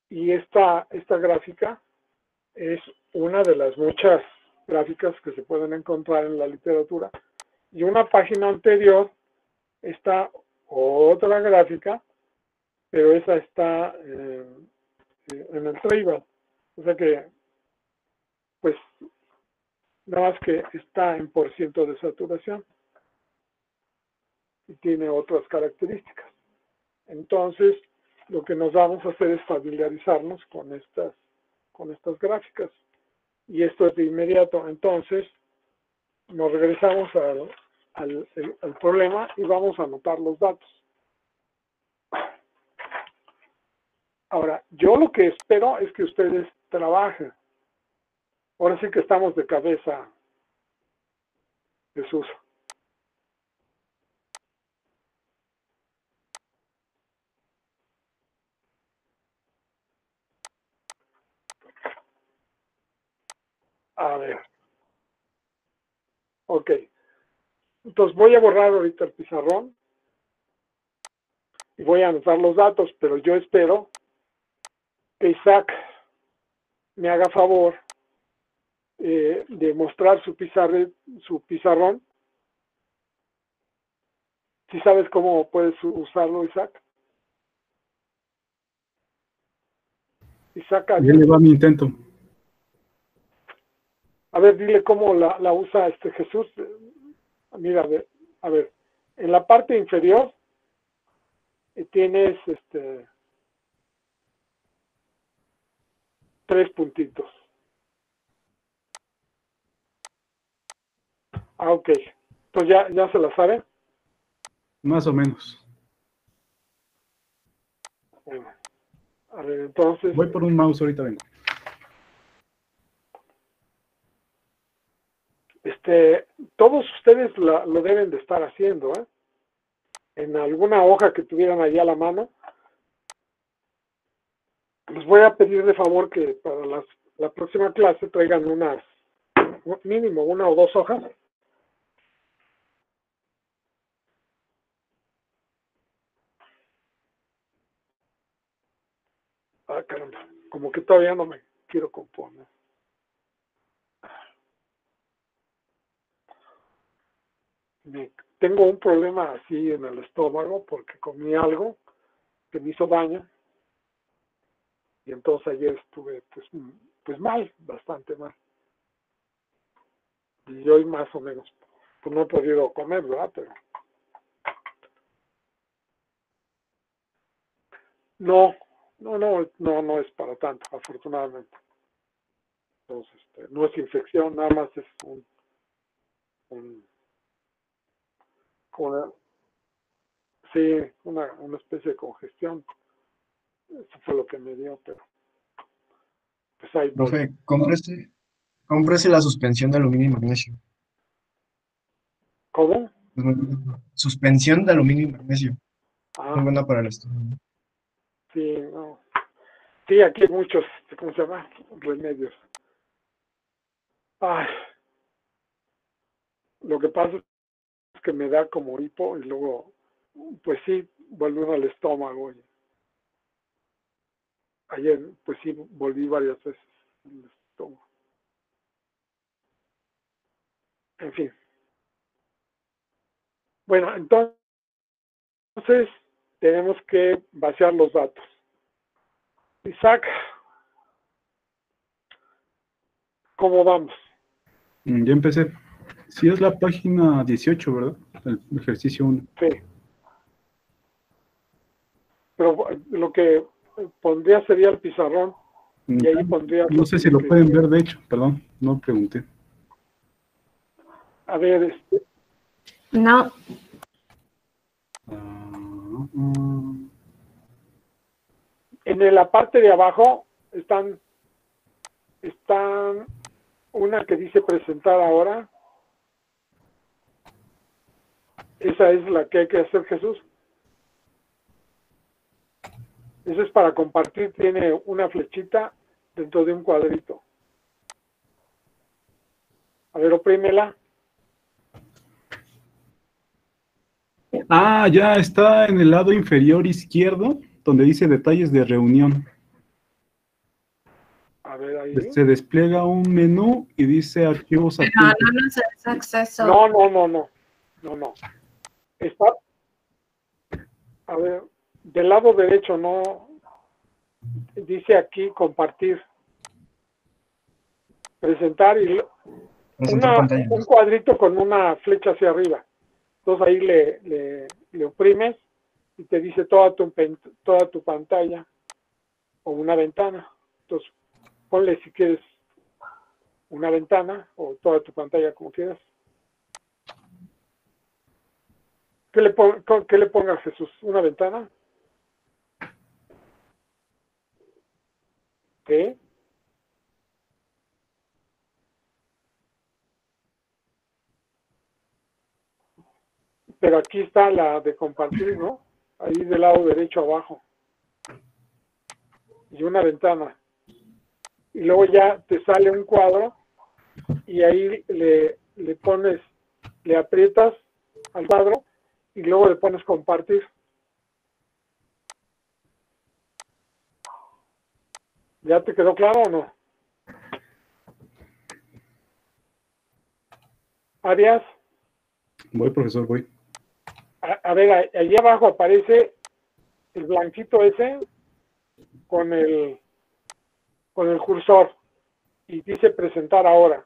Y esta gráfica es una de las muchas gráficas que se pueden encontrar en la literatura. Y una página anterior está otra gráfica, pero esa está en el Tribal. O sea que, pues, nada más que está en % de saturación y tiene otras características. Entonces, lo que nos vamos a hacer es familiarizarnos con estas gráficas. Y esto es de inmediato. Entonces, nos regresamos al problema y vamos a anotar los datos. Ahora, yo lo que espero es que ustedes trabajen. Ahora sí que estamos de cabeza, Jesús. A ver. Ok. Entonces voy a borrar ahorita el pizarrón y voy a anotar los datos, pero yo espero que Isaac me haga favor de mostrar su pizarrón. ¿Sí sabes cómo puedes usarlo, Isaac? Isaac, Ya le va mi intento. a ver, dile cómo la usa Jesús. Mira, a ver, en la parte inferior tienes 3 puntitos. Ah, ok. Entonces ya se la saben. Más o menos. Bueno, a ver, entonces. Voy por un mouse, ahorita vengo. Todos ustedes lo deben de estar haciendo, ¿eh? En alguna hoja que tuvieran allá a la mano. Les voy a pedir de favor que para la próxima clase traigan mínimo 1 o 2 hojas. Ah, caramba, como que todavía no me quiero componer. Tengo un problema así en el estómago porque comí algo que me hizo daño y entonces ayer estuve pues mal, bastante mal. Y hoy más o menos, pues no he podido comer, ¿verdad? Pero no es para tanto, afortunadamente. Entonces, no es infección, nada más es una especie de congestión. Eso fue lo que me dio, pero pues ahí voy. Profe, cómprese la suspensión de aluminio y magnesio. ¿Cómo? Suspensión de aluminio y magnesio. Ah, Muy buena para el estómago. sí, no. Sí, aquí hay muchos, ¿cómo se llama? Remedios. Ay, lo que pasa es que me da como hipo y luego, pues sí, vuelve uno al estómago. Y ayer, pues sí, volví varias veces al estómago. En fin. Bueno, entonces tenemos que vaciar los datos. Isaac, ¿cómo vamos? Ya empecé. Sí, es la página 18, ¿verdad? El ejercicio 1. Sí. Pero lo que pondría sería el pizarrón y ahí pondría... No sé si lo pueden ver, de hecho, perdón, no pregunté. A ver, No. en la parte de abajo están una que dice presentar ahora. Esa es la que hay que hacer, Jesús. Eso es para compartir, tiene una flechita dentro de un cuadrito. A ver, oprímela. Ah, ya está en el lado inferior izquierdo, donde dice detalles de reunión. A ver ahí. Se despliega un menú y dice archivos No, apuntes. no nos das acceso. No. Está, a ver, del lado derecho no, dice aquí compartir, presentar y un cuadrito con una flecha hacia arriba. Entonces ahí le oprimes y te dice toda tu pantalla o una ventana. Entonces ponle si quieres una ventana o toda tu pantalla como quieras. ¿Qué le ponga Jesús? ¿Una ventana? ¿Qué? Pero aquí está la de compartir, ¿no? Ahí del lado derecho abajo. Y una ventana. Y luego ya te sale un cuadro y ahí le pones, le aprietas al cuadro y luego le pones compartir. ¿Ya te quedó claro o no? Arias. Voy, profesor, voy. A ver, allí abajo aparece el blanquito ese con el cursor y dice presentar ahora.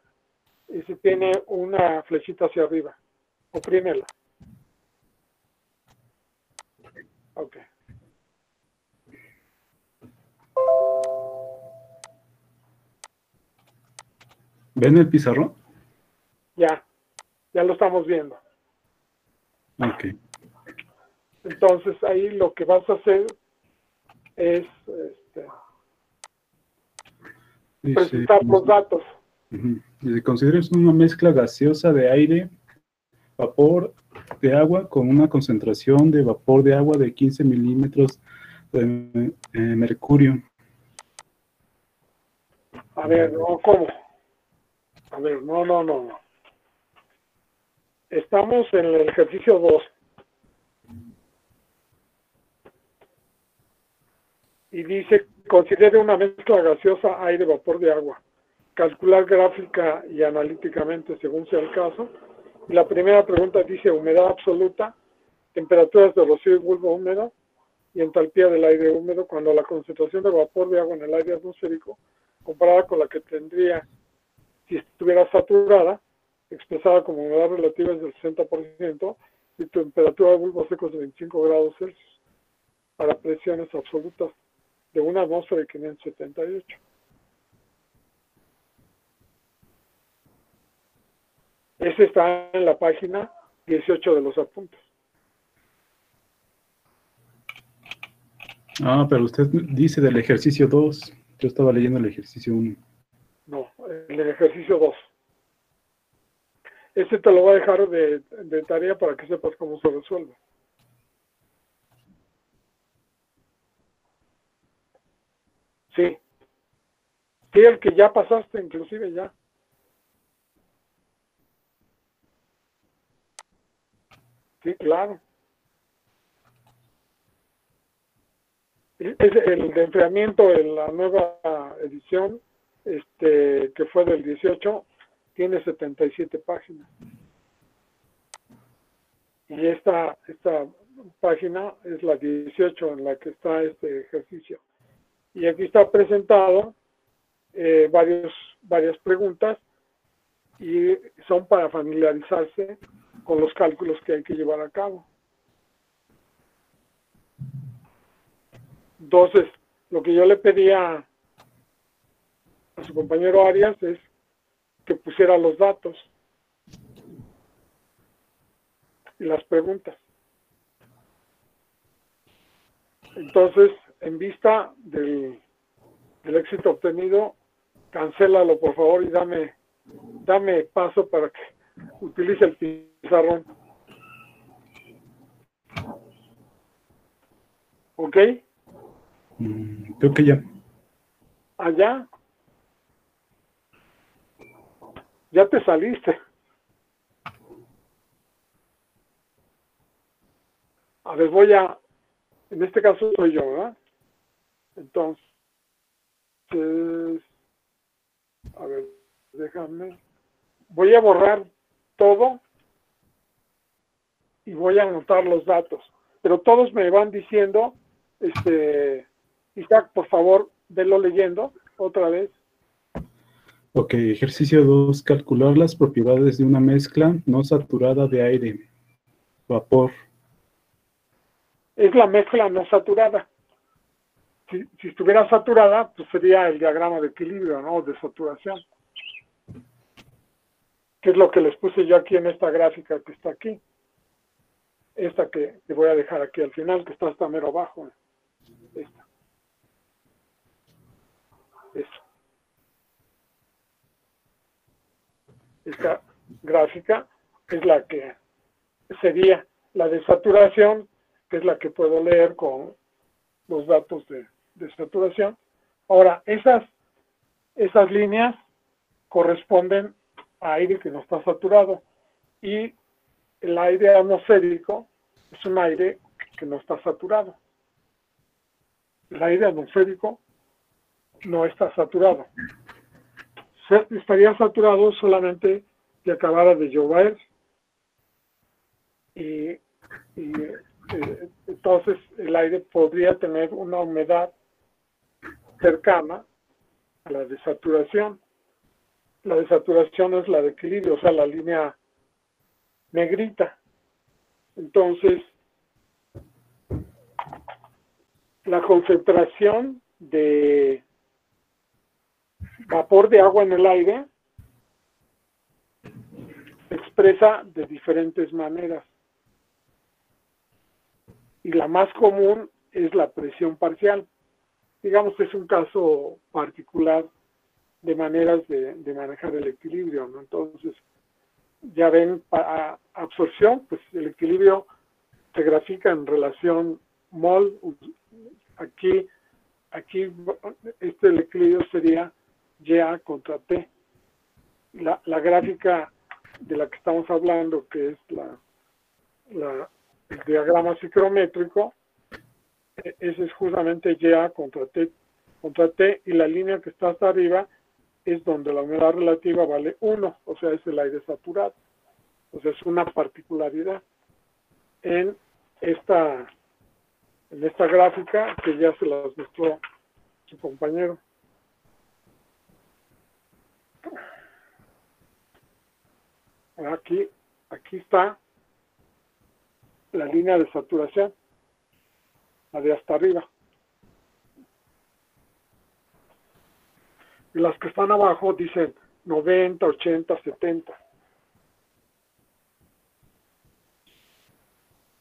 Y si tiene una flechita hacia arriba. Oprímela. Ok. ¿Ven el pizarrón? Ya lo estamos viendo. Ok. Entonces ahí lo que vas a hacer es presentar los datos. Dice, consideren una mezcla gaseosa de aire, vapor de agua con una concentración de vapor de agua de 15 milímetros de mercurio. A ver, no, ¿cómo? A ver, no. Estamos en el ejercicio 2. Y dice, considere una mezcla gaseosa, aire, vapor de agua. Calcular gráfica y analíticamente según sea el caso. Y la primera pregunta dice humedad absoluta, temperaturas de rocío y bulbo húmedo y entalpía del aire húmedo cuando la concentración de vapor de agua en el aire atmosférico, comparada con la que tendría si estuviera saturada, expresada como humedad relativa es del 60% y temperatura de bulbo seco es de 25 grados Celsius para presiones absolutas de una atmósfera de 578. Ese está en la página 18 de los apuntes. Ah, pero usted dice del ejercicio 2. Yo estaba leyendo el ejercicio 1. No, el ejercicio 2. Este te lo voy a dejar de tarea para que sepas cómo se resuelve. Sí. Sí, el que ya pasaste, inclusive ya. Sí, claro. Es el de enfriamiento en la nueva edición, que fue del 18, tiene 77 páginas. Y esta página es la 18 en la que está este ejercicio. Y aquí está presentado varias preguntas y son para familiarizarse con los cálculos que hay que llevar a cabo. Entonces, lo que yo le pedía a su compañero Arias es que pusiera los datos y las preguntas. Entonces, en vista del éxito obtenido, cancélalo por favor y dame paso para que utilice el pizarrón. ¿Ok? Creo que ya. Allá. Ya te saliste. A ver, en este caso soy yo, ¿verdad? Entonces, a ver, déjame. Voy a borrar todo y voy a anotar los datos. Pero todos me van diciendo, Isaac, por favor, velo leyendo otra vez. Ok, ejercicio 2. Calcular las propiedades de una mezcla no saturada de aire, vapor. Es la mezcla no saturada. Si estuviera saturada, pues sería el diagrama de equilibrio, ¿no? De saturación. Que es lo que les puse yo aquí en esta gráfica que está aquí. Esta que voy a dejar aquí al final, que está hasta mero abajo. Esta. Esta gráfica es la que sería la de saturación, que es la que puedo leer con los datos de saturación. Ahora, esas líneas corresponden a aire que no está saturado, y el aire atmosférico es un aire que no está saturado. El aire atmosférico no está saturado. Estaría saturado solamente si acabara de llover y entonces el aire podría tener una humedad cercana a la de saturación. La de saturación es la de equilibrio, o sea, la línea negrita. Entonces, la concentración de vapor de agua en el aire se expresa de diferentes maneras. Y la más común es la presión parcial. Digamos que es un caso particular de maneras de manejar el equilibrio, ¿no? Entonces, ya ven, para absorción, pues el equilibrio se grafica en relación mol. Aquí el equilibrio sería YA contra T. La gráfica de la que estamos hablando, que es el diagrama ciclométrico, ese es justamente YA contra T, y la línea que está hasta arriba es donde la humedad relativa vale 1, o sea, es el aire saturado. O sea, es una particularidad en esta gráfica que ya se las mostró su compañero. Aquí está la línea de saturación, la de hasta arriba. Y las que están abajo dicen 90, 80, 70.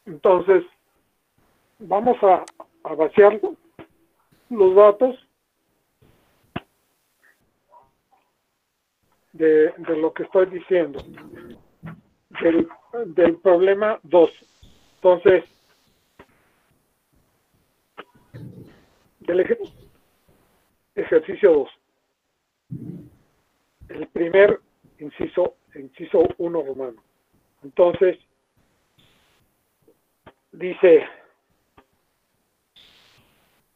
Entonces, vamos a vaciar los datos de lo que estoy diciendo, del problema 2. Entonces, del ejercicio 2. El primer inciso 1 romano. Entonces, dice,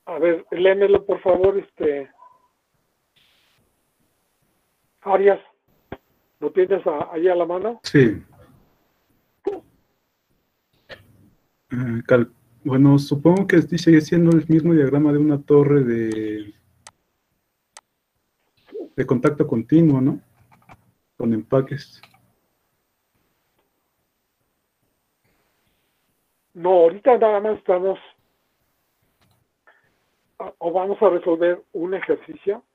a ver, léemelo por favor, Arias, ¿lo tienes ahí a la mano? Sí. Bueno, supongo que sigue siendo el mismo diagrama de una torre de contacto continuo, ¿no? Con empaques. No, ahorita nada más estamos, o vamos a resolver un ejercicio,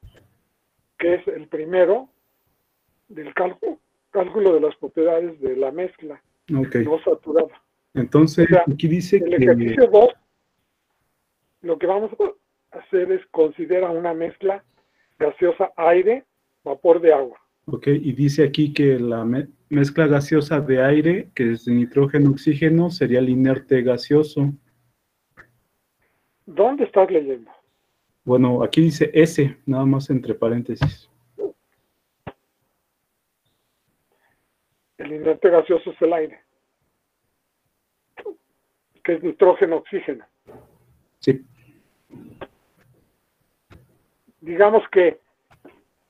que es el primero del cálculo de las propiedades de la mezcla Ok. no saturada. Entonces, O sea, aquí dice el que... ejercicio 2, lo que vamos a hacer es considerar una mezcla gaseosa aire, vapor de agua. Ok, y dice aquí que la mezcla gaseosa de aire, que es de nitrógeno-oxígeno, sería el inerte gaseoso. ¿Dónde estás leyendo? Bueno, aquí dice S, nada más entre paréntesis. El inerte gaseoso es el aire, que es nitrógeno-oxígeno. Sí. Digamos que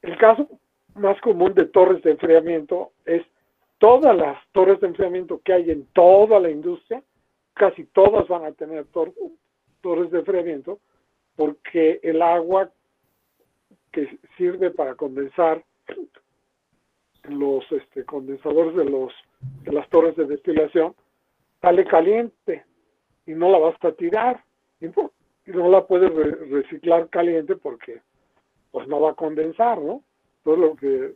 el caso más común de torres de enfriamiento es todas las torres de enfriamiento que hay en toda la industria, casi todas van a tener torres de enfriamiento, porque el agua que sirve para condensar los condensadores de las torres de destilación sale caliente y no la vas a tirar y no la puedes reciclar caliente porque pues no va a condensar, ¿no? Todo lo que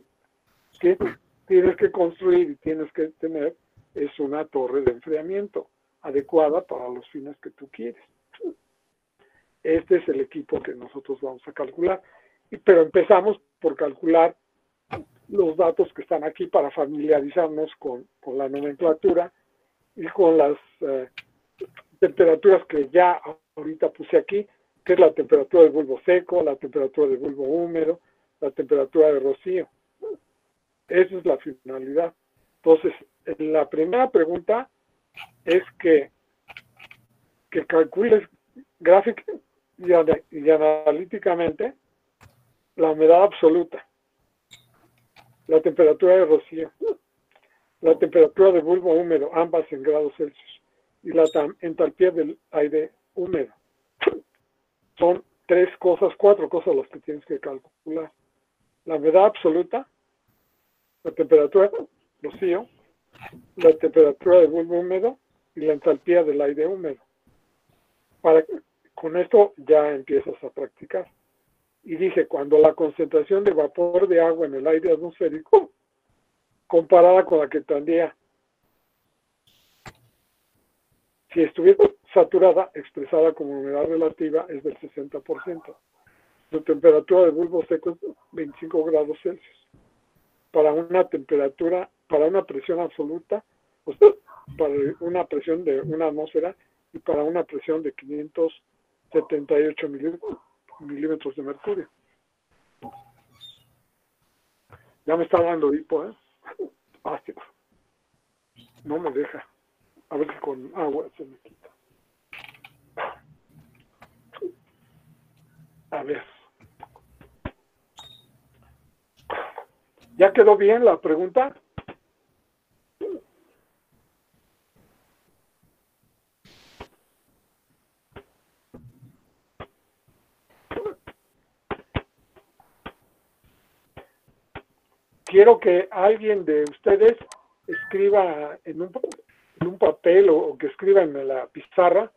tienes que construir y tienes que tener es una torre de enfriamiento adecuada para los fines que tú quieres. Este es el equipo que nosotros vamos a calcular. Pero empezamos por calcular los datos que están aquí para familiarizarnos con la nomenclatura y con las temperaturas que ya ahorita puse aquí, que es la temperatura del bulbo seco, la temperatura del bulbo húmedo, la temperatura de rocío. Esa es la finalidad. Entonces, la primera pregunta es que calcules gráfica y analíticamente la humedad absoluta, la temperatura de rocío, la temperatura del bulbo húmedo, ambas en grados Celsius, y la entalpía del aire húmedo. Son cuatro cosas las que tienes que calcular. La humedad absoluta, la temperatura de rocío, la temperatura del bulbo húmedo y la entalpía del aire húmedo. Con esto ya empiezas a practicar. Y dije, cuando la concentración de vapor de agua en el aire atmosférico, comparada con la que tendría si estuviera saturada, expresada como humedad relativa, es del 60%. Su temperatura de bulbo seco es 25 grados Celsius. Para una presión absoluta, o sea, para una presión de una atmósfera y para una presión de 578 milímetros de mercurio. Ya me está dando hipo, ¿eh? Ácido. No me deja. A ver si con agua se me quita. A ver. ¿Ya quedó bien la pregunta? Quiero que alguien de ustedes escriba en un papel o que escriba en la pizarra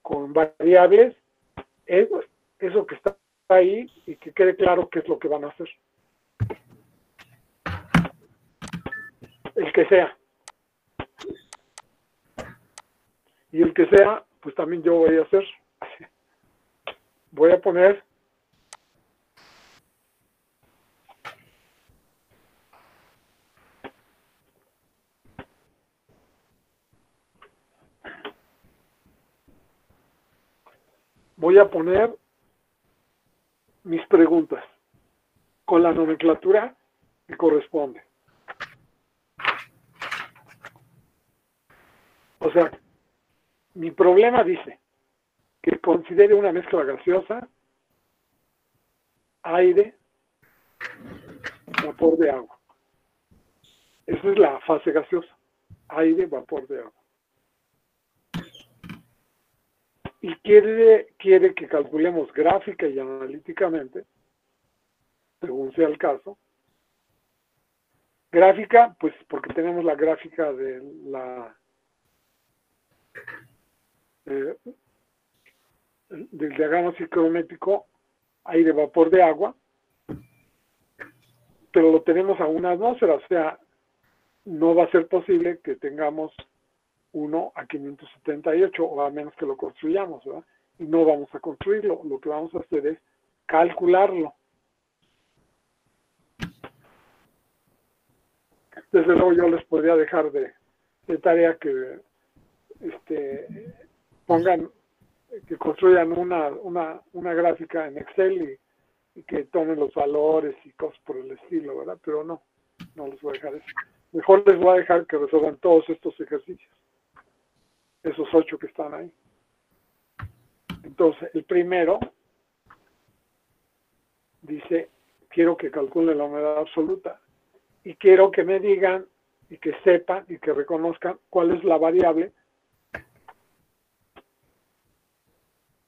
con variables eso que está ahí y que quede claro qué es lo que van a hacer. El que sea. Y el que sea, pues también yo voy a hacer. Voy a poner mis preguntas con la nomenclatura que corresponde. O sea, mi problema dice que considere una mezcla gaseosa, aire, vapor de agua. Esa es la fase gaseosa, aire, vapor de agua. Y quiere que calculemos gráfica y analíticamente, según sea el caso. Gráfica, pues porque tenemos la gráfica de del diagrama psicométrico aire, vapor de agua, pero lo tenemos a una atmósfera, o sea, no va a ser posible que tengamos 1 a 578, o a menos que lo construyamos, ¿verdad? Y no vamos a construirlo, lo que vamos a hacer es calcularlo. Desde luego yo les podría dejar de tarea que pongan, que construyan una gráfica en Excel y que tomen los valores y cosas por el estilo, ¿verdad? Pero no les voy a dejar eso. Mejor les voy a dejar que resuelvan todos estos ejercicios, esos 8 que están ahí. Entonces, el primero dice, quiero que calculen la humedad absoluta y quiero que me digan y que sepan y que reconozcan cuál es la variable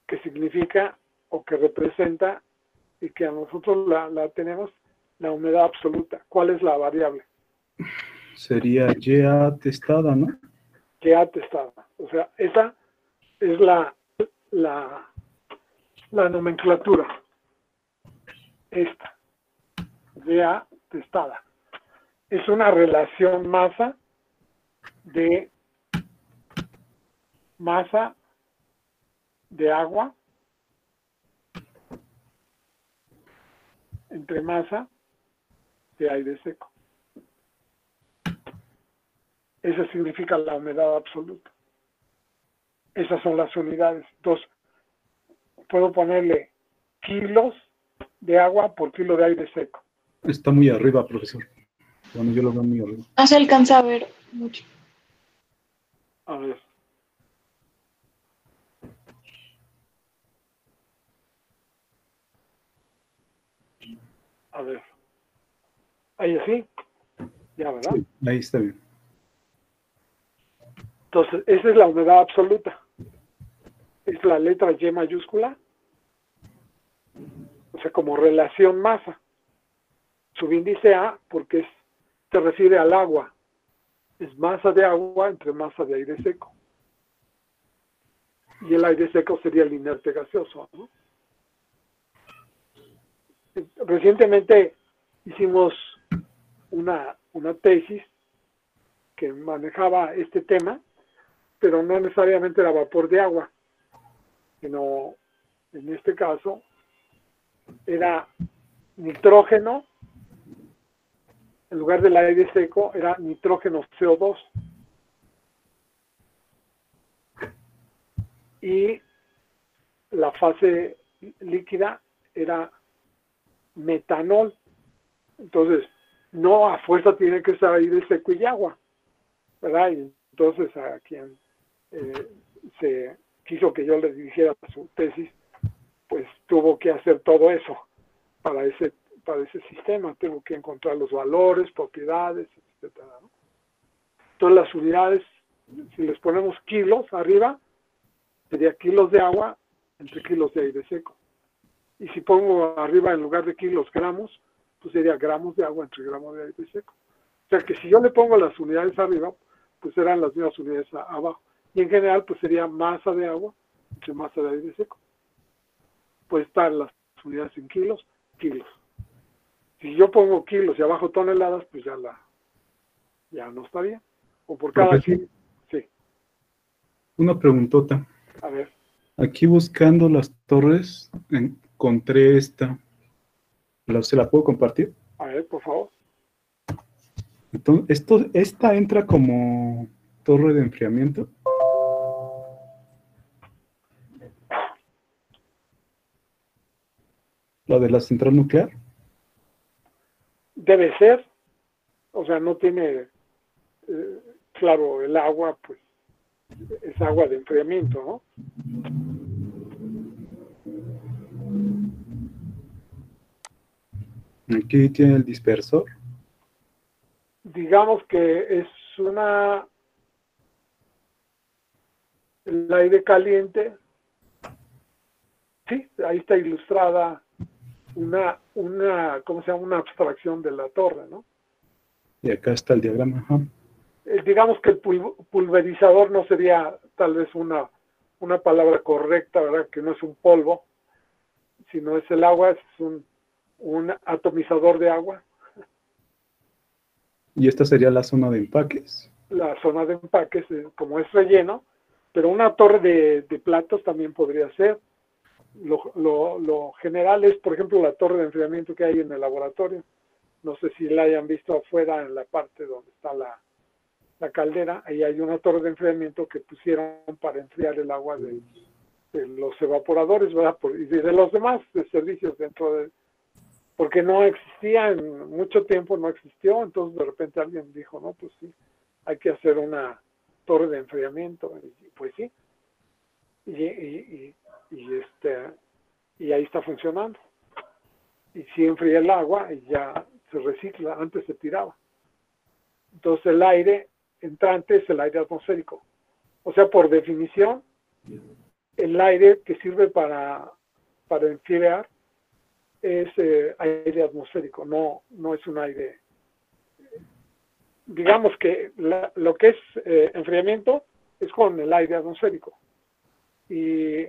que significa o que representa y que a nosotros la tenemos, la humedad absoluta. ¿Cuál es la variable? Sería YA testada, ¿no? YA testada. O sea, esa es la nomenclatura. Esta. YA testada. Es una relación masa de agua entre masa de aire seco. Eso significa la humedad absoluta. Esas son las unidades. Entonces, puedo ponerle kilos de agua por kilo de aire seco. Está muy arriba, profesor. Bueno, yo lo veo muy arriba. No se alcanza a ver mucho. A ver. A ver. Ahí así. Ya, ¿verdad? Sí, ahí está bien. Entonces, esa es la humedad absoluta. Es la letra Y mayúscula. O sea, como relación masa. Subíndice A porque se refiere al agua. Es masa de agua entre masa de aire seco. Y el aire seco sería el inerte gaseoso, ¿no? Recientemente hicimos una tesis que manejaba este tema, pero no necesariamente era vapor de agua, sino en este caso era nitrógeno, en lugar del aire seco era nitrógeno CO2. Y la fase líquida era metanol. Entonces, no a fuerza tiene que ser aire seco y agua, ¿verdad? Y entonces a quien se quiso que yo le dirigiera su tesis, pues tuvo que hacer todo eso para ese sistema. Tengo que encontrar los valores, propiedades, etcétera, ¿no? Entonces las unidades, si les ponemos kilos arriba, sería kilos de agua entre kilos de aire seco. Y si pongo arriba en lugar de kilos gramos, pues sería gramos de agua entre gramos de aire seco. O sea que si yo le pongo las unidades arriba, pues serán las mismas unidades abajo. Y en general, pues sería masa de agua entre masa de aire seco. Puede estar las unidades en kilos. Si yo pongo kilos y abajo toneladas, pues ya no está bien. O por cada kilo. Sí. Una preguntota. A ver. Aquí buscando las torres, encontré esta. ¿Se la puedo compartir? A ver, por favor. Entonces, esta entra como torre de enfriamiento. ¿La de la central nuclear? Debe ser. O sea, no tiene, claro, el agua, pues, es agua de enfriamiento, ¿no? Aquí tiene el dispersor. Digamos que es una El aire caliente, sí, ahí está ilustrada ¿cómo se llama? Una abstracción de la torre, ¿no? Y acá está el diagrama. Ajá. Digamos que el pulverizador no sería tal vez una palabra correcta, ¿verdad? Que no es un polvo, sino es el agua, es un atomizador de agua. Y esta sería la zona de empaques. La zona de empaques, como es relleno, pero una torre de platos también podría ser. Lo general es, por ejemplo, la torre de enfriamiento que hay en el laboratorio. No sé si la hayan visto afuera en la parte donde está la caldera. Ahí hay una torre de enfriamiento que pusieron para enfriar el agua de los evaporadores, ¿verdad? Y de los demás servicios dentro de... Porque no existía, en mucho tiempo no existió, entonces de repente alguien dijo, no, pues sí, hay que hacer una torre de enfriamiento. Y pues sí. Y ahí está funcionando. Y si enfría el agua y ya se recicla, antes se tiraba. Entonces el aire entrante es el aire atmosférico. O sea, por definición, el aire que sirve para enfriar es aire atmosférico, no es un aire. Digamos que lo que es enfriamiento es con el aire atmosférico. Y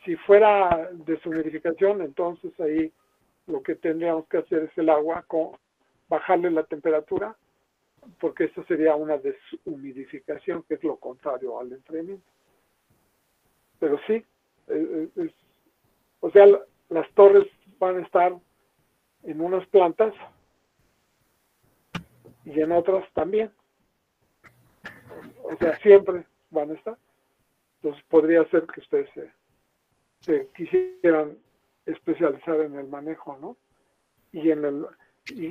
si fuera deshumidificación, entonces ahí lo que tendríamos que hacer es el agua, bajarle la temperatura, porque eso sería una deshumidificación, que es lo contrario al enfriamiento. Pero sí, o sea, las torres van a estar en unas plantas y en otras también. O sea, siempre van a estar. Entonces podría ser que ustedes se quisieran especializar en el manejo, ¿no? Y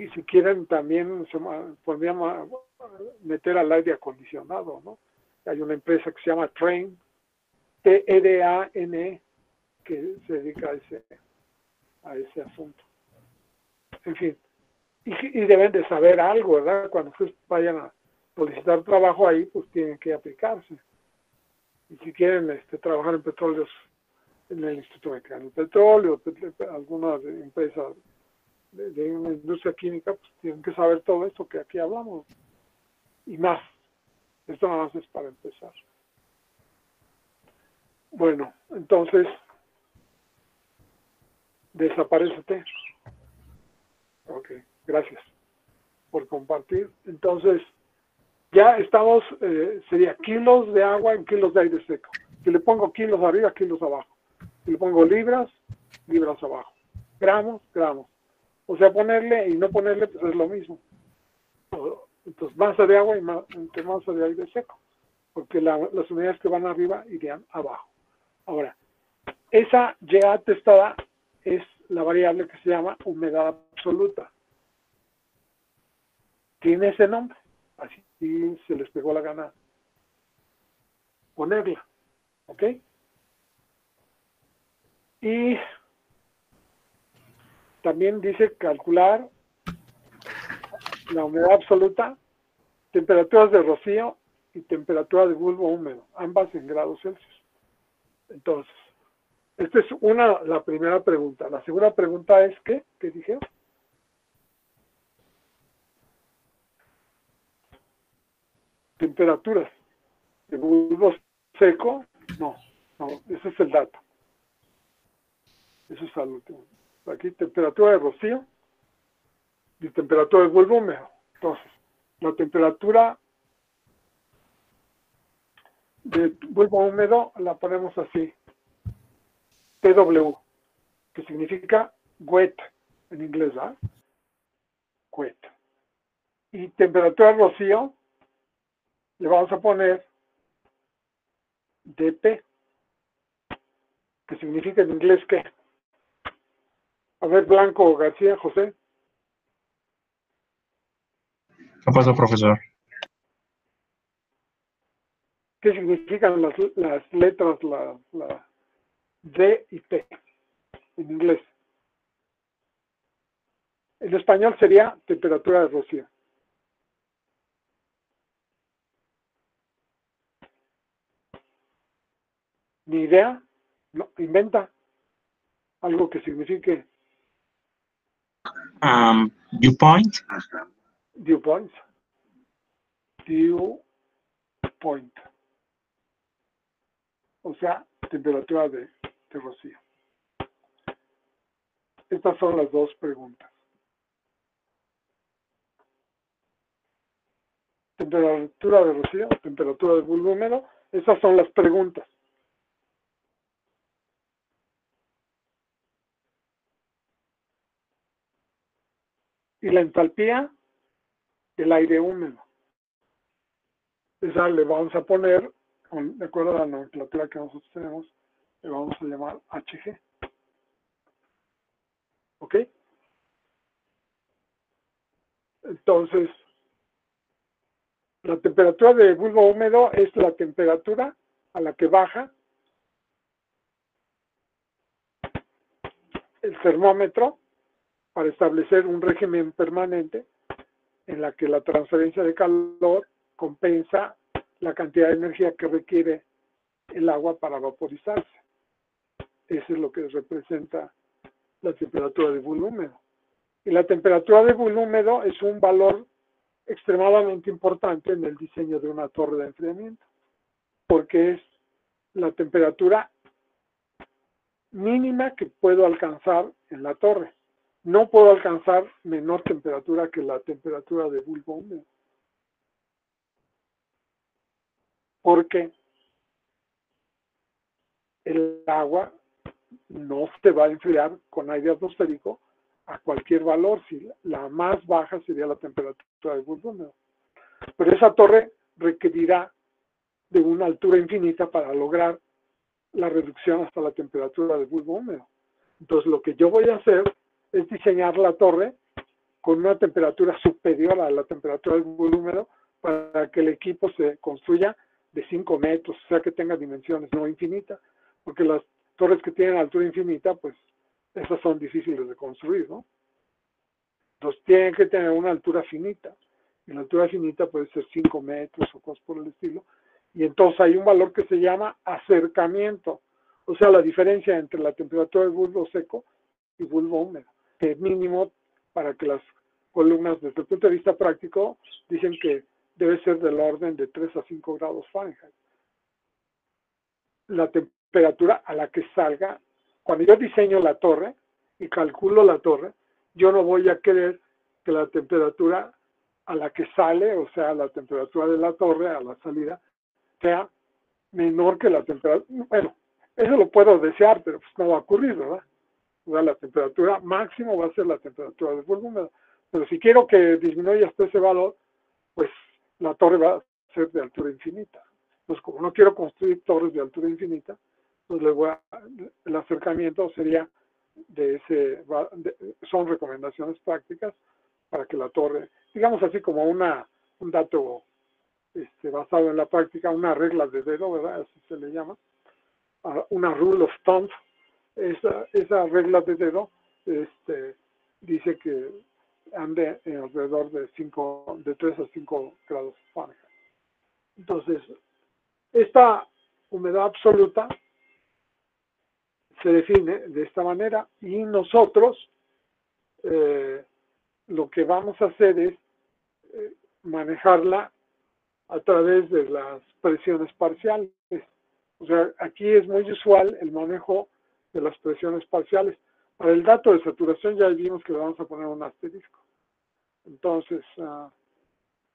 si quieren también podrían meter al aire acondicionado, ¿no? Hay una empresa que se llama Trane, TEDANE, que se dedica a ese asunto. En fin, y deben de saber algo, ¿verdad? Cuando ustedes vayan a solicitar trabajo ahí, pues tienen que aplicarse. Y si quieren trabajar en petróleos, en el Instituto Mexicano de Petróleo, alguna empresa de una industria química, pues tienen que saber todo esto que aquí hablamos. Y más. Esto nada más es para empezar. Bueno, entonces, desaparécete. Ok, gracias por compartir. Entonces, ya estamos, sería kilos de agua en kilos de aire seco. Si le pongo kilos arriba, kilos abajo. Si le pongo libras, libras abajo. Gramos, gramos. O sea, ponerle y no ponerle, pues es lo mismo. Entonces, masa de agua y masa de aire seco. Porque las unidades que van arriba irían abajo. Ahora, esa ya testada es la variable que se llama humedad absoluta. Tiene ese nombre. Así se les pegó la gana ponerla. ¿Ok? Y también dice calcular la humedad absoluta, temperaturas de rocío y temperatura de bulbo húmedo, ambas en grados Celsius. Entonces, esta es la primera pregunta. La segunda pregunta es ¿qué? ¿Qué dije? Temperaturas de bulbo seco, no, ese es el dato. Eso es al último. Aquí temperatura de rocío y temperatura de bulbo húmedo. Entonces, la temperatura de bulbo húmedo la ponemos así, TW, que significa wet en inglés, ¿verdad? Wet. Y temperatura de rocío le vamos a poner DP, que significa en inglés ¿qué? A ver, Blanco, García, José. ¿Qué pasó, profesor? ¿Qué significan las letras, la D y P en inglés? En español sería temperatura de rocío. Ni idea. No, inventa algo que signifique Dew point. dew point. Dew point. O sea, temperatura de rocío. Estas son las dos preguntas. Temperatura de rocío, temperatura de bulbo húmedo. Esas son las preguntas. Y la entalpía del aire húmedo. Esa le vamos a poner, de acuerdo a la nomenclatura que nosotros tenemos, le vamos a llamar Hg. ¿Ok? Entonces, la temperatura de bulbo húmedo es la temperatura a la que baja el termómetro para establecer un régimen permanente en la que la transferencia de calor compensa la cantidad de energía que requiere el agua para vaporizarse. Eso es lo que representa la temperatura de bulbo húmedo. Y la temperatura de bulbo húmedo es un valor extremadamente importante en el diseño de una torre de enfriamiento, porque es la temperatura mínima que puedo alcanzar en la torre. No puedo alcanzar menor temperatura que la temperatura de bulbo húmedo. Porque el agua no se va a enfriar con aire atmosférico a cualquier valor. Si la más baja sería la temperatura de bulbo húmedo. Pero esa torre requerirá de una altura infinita para lograr la reducción hasta la temperatura de bulbo húmedo. Entonces lo que yo voy a hacer es diseñar la torre con una temperatura superior a la temperatura del bulbo húmedo para que el equipo se construya de 5 metros, o sea que tenga dimensiones no infinitas, porque las torres que tienen altura infinita, pues esas son difíciles de construir, ¿no? Entonces tienen que tener una altura finita, y la altura finita puede ser 5 metros o cosas por el estilo, y entonces hay un valor que se llama acercamiento, o sea, la diferencia entre la temperatura del bulbo seco y bulbo húmedo, que mínimo para que las columnas desde el punto de vista práctico dicen que debe ser del orden de 3 a 5 grados Fahrenheit. La temperatura a la que salga, cuando yo diseño la torre y calculo la torre, yo no voy a querer que la temperatura a la que sale, o sea, la temperatura de la torre a la salida, sea menor que la temperatura. Bueno, eso lo puedo desear, pero pues no va a ocurrir, ¿verdad? O sea, la temperatura máxima va a ser la temperatura del bulbo húmedo. Pero si quiero que disminuya hasta ese valor, pues la torre va a ser de altura infinita. Entonces, como no quiero construir torres de altura infinita, pues el acercamiento sería son recomendaciones prácticas para que la torre, digamos así como un dato basado en la práctica, una regla de dedo, ¿verdad? Así se le llama, una rule of thumb. Esa regla de dedo dice que ande alrededor de 3 a 5 grados Fahrenheit. Entonces, esta humedad absoluta se define de esta manera y nosotros lo que vamos a hacer es manejarla a través de las presiones parciales. O sea, aquí es muy usual el manejo de las presiones parciales. Para el dato de saturación ya vimos que le vamos a poner un asterisco. Entonces,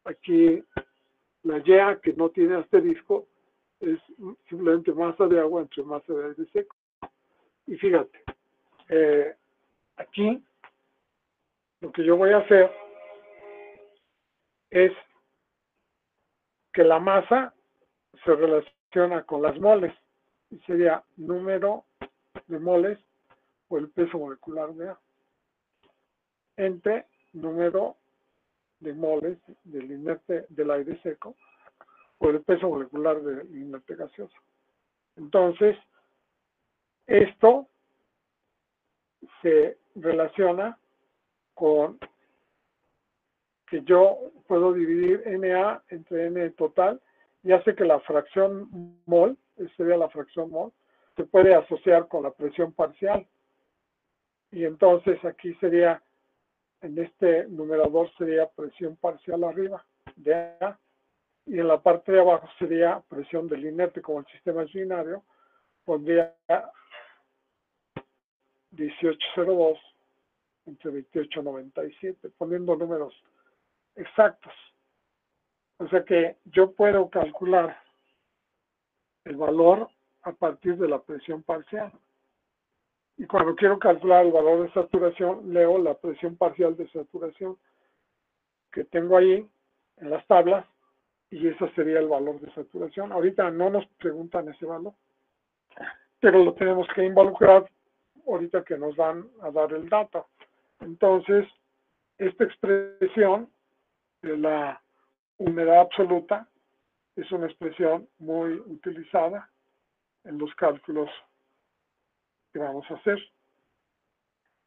aquí la Y que no tiene asterisco es simplemente masa de agua entre masa de aire seco. Y fíjate, aquí lo que yo voy a hacer es que la masa se relaciona con las moles y sería número de moles o el peso molecular de A entre número de moles del aire seco o el peso molecular del inerte gaseoso. Entonces, esto se relaciona con que yo puedo dividir Na entre N total y hace que la fracción mol, esa sería la fracción mol, se puede asociar con la presión parcial. Y entonces aquí sería, en este numerador sería presión parcial arriba de A, y en la parte de abajo sería presión del inerte. Como el sistema es binario, pondría 1802 entre 2897, poniendo números exactos. O sea que yo puedo calcular el valor a partir de la presión parcial. Y cuando quiero calcular el valor de saturación, leo la presión parcial de saturación que tengo ahí en las tablas, y ese sería el valor de saturación. Ahorita no nos preguntan ese valor, pero lo tenemos que involucrar ahorita que nos van a dar el dato. Entonces, esta expresión de la humedad absoluta es una expresión muy utilizada en los cálculos que vamos a hacer.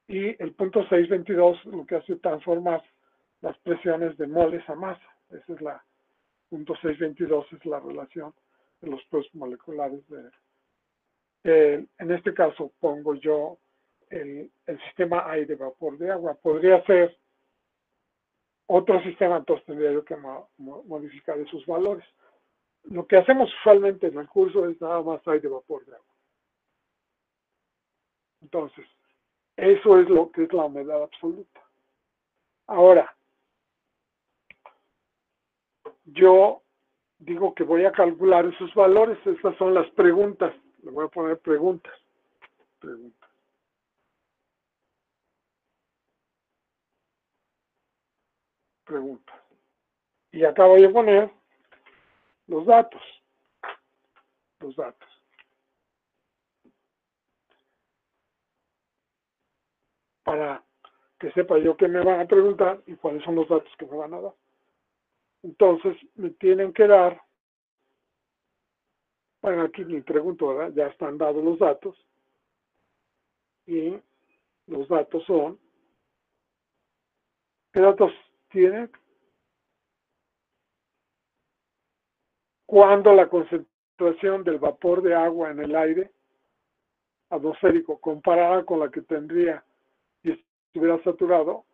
Y el punto 622 lo que hace es transformar las presiones de moles a masa. Esa es la punto 622, es la relación de los procesos moleculares. En este caso pongo yo el sistema aire, vapor de agua. Podría ser otro sistema, entonces tendría yo que modificar esos valores. Lo que hacemos usualmente en el curso es nada más aire, vapor de agua. Entonces, eso es lo que es la humedad absoluta. Ahora, yo digo que voy a calcular esos valores. Estas son las preguntas. Le voy a poner preguntas. Preguntas. Y acá voy a poner los datos. Para que sepa yo qué me van a preguntar y cuáles son los datos que me van a dar. Entonces, me tienen que dar, bueno, aquí ni pregunto, ¿verdad? Ya están dados los datos. Y los datos son, ¿qué datos tienen? Cuando la concentración del vapor de agua en el aire atmosférico comparada con la que tendría si estuviera saturado,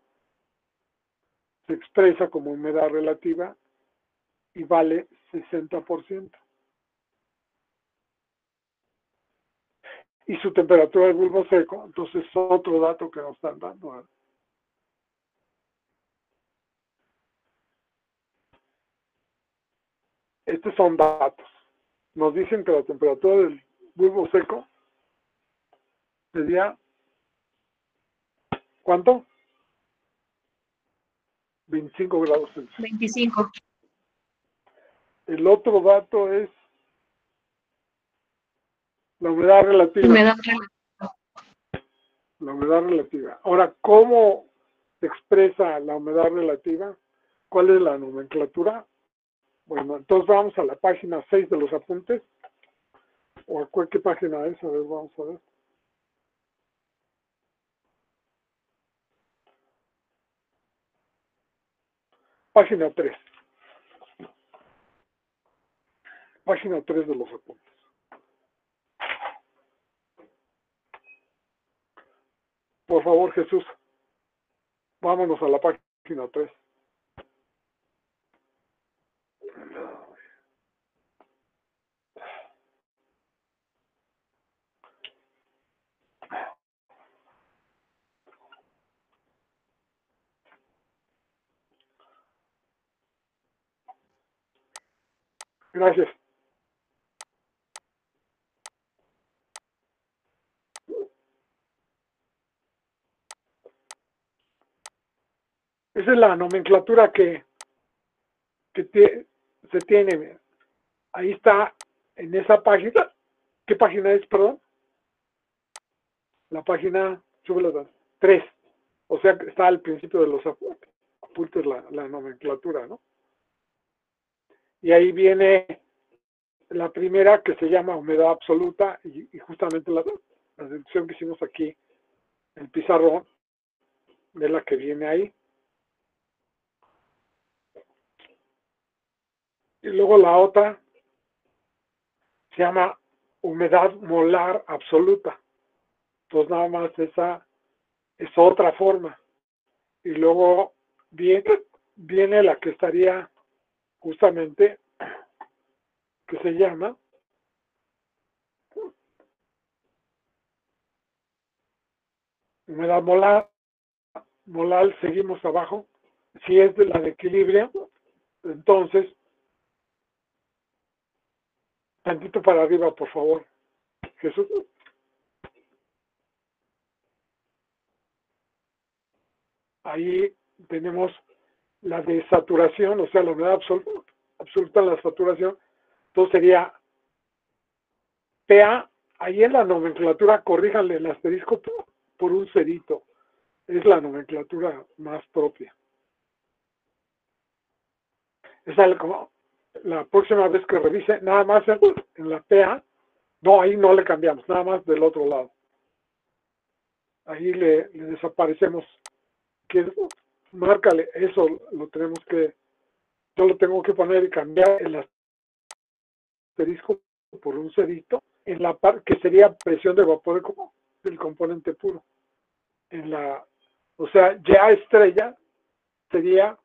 se expresa como humedad relativa y vale 60%. Y su temperatura del bulbo seco, entonces es otro dato que nos están dando. Estos son datos. Nos dicen que la temperatura del bulbo seco sería, ¿cuánto? 25 grados Celsius. 25. El otro dato es la humedad relativa. La humedad relativa. Ahora, ¿cómo se expresa la humedad relativa? ¿Cuál es la nomenclatura? Bueno, entonces vamos a la página 6 de los apuntes. ¿O a cualquier página es? A ver, vamos a ver. Página 3. Página 3 de los apuntes. Por favor, Jesús, vámonos a la página 3. Gracias. Esa es la nomenclatura que se tiene. Ahí está, en esa página. ¿Qué página es, perdón? La página, súbela, 3. O sea, que está al principio de los apuntes la nomenclatura, ¿no? Y ahí viene la primera, que se llama humedad absoluta, y justamente la deducción que hicimos aquí en el pizarrón es la que viene ahí. Y luego la otra se llama humedad molar absoluta. Entonces nada más esa es otra forma. Y luego viene la que estaría justamente, que se llama humedad molar. Molar, seguimos abajo. Si es de la de equilibrio, entonces, tantito para arriba, por favor, Jesús. Ahí tenemos la de saturación, o sea, la humedad absoluta en la saturación. Entonces sería PA. Ahí en la nomenclatura, corríjanle el asterisco por un cerito. Es la nomenclatura más propia. Esa, como la próxima vez que revise, nada más en la PA, no, ahí no le cambiamos, nada más del otro lado. Ahí le desaparecemos. Márcale, eso lo tenemos que, yo lo tengo que poner y cambiar el asterisco por un cerito en la parte que sería presión de vapor del componente puro. En la, o sea, ya estrella sería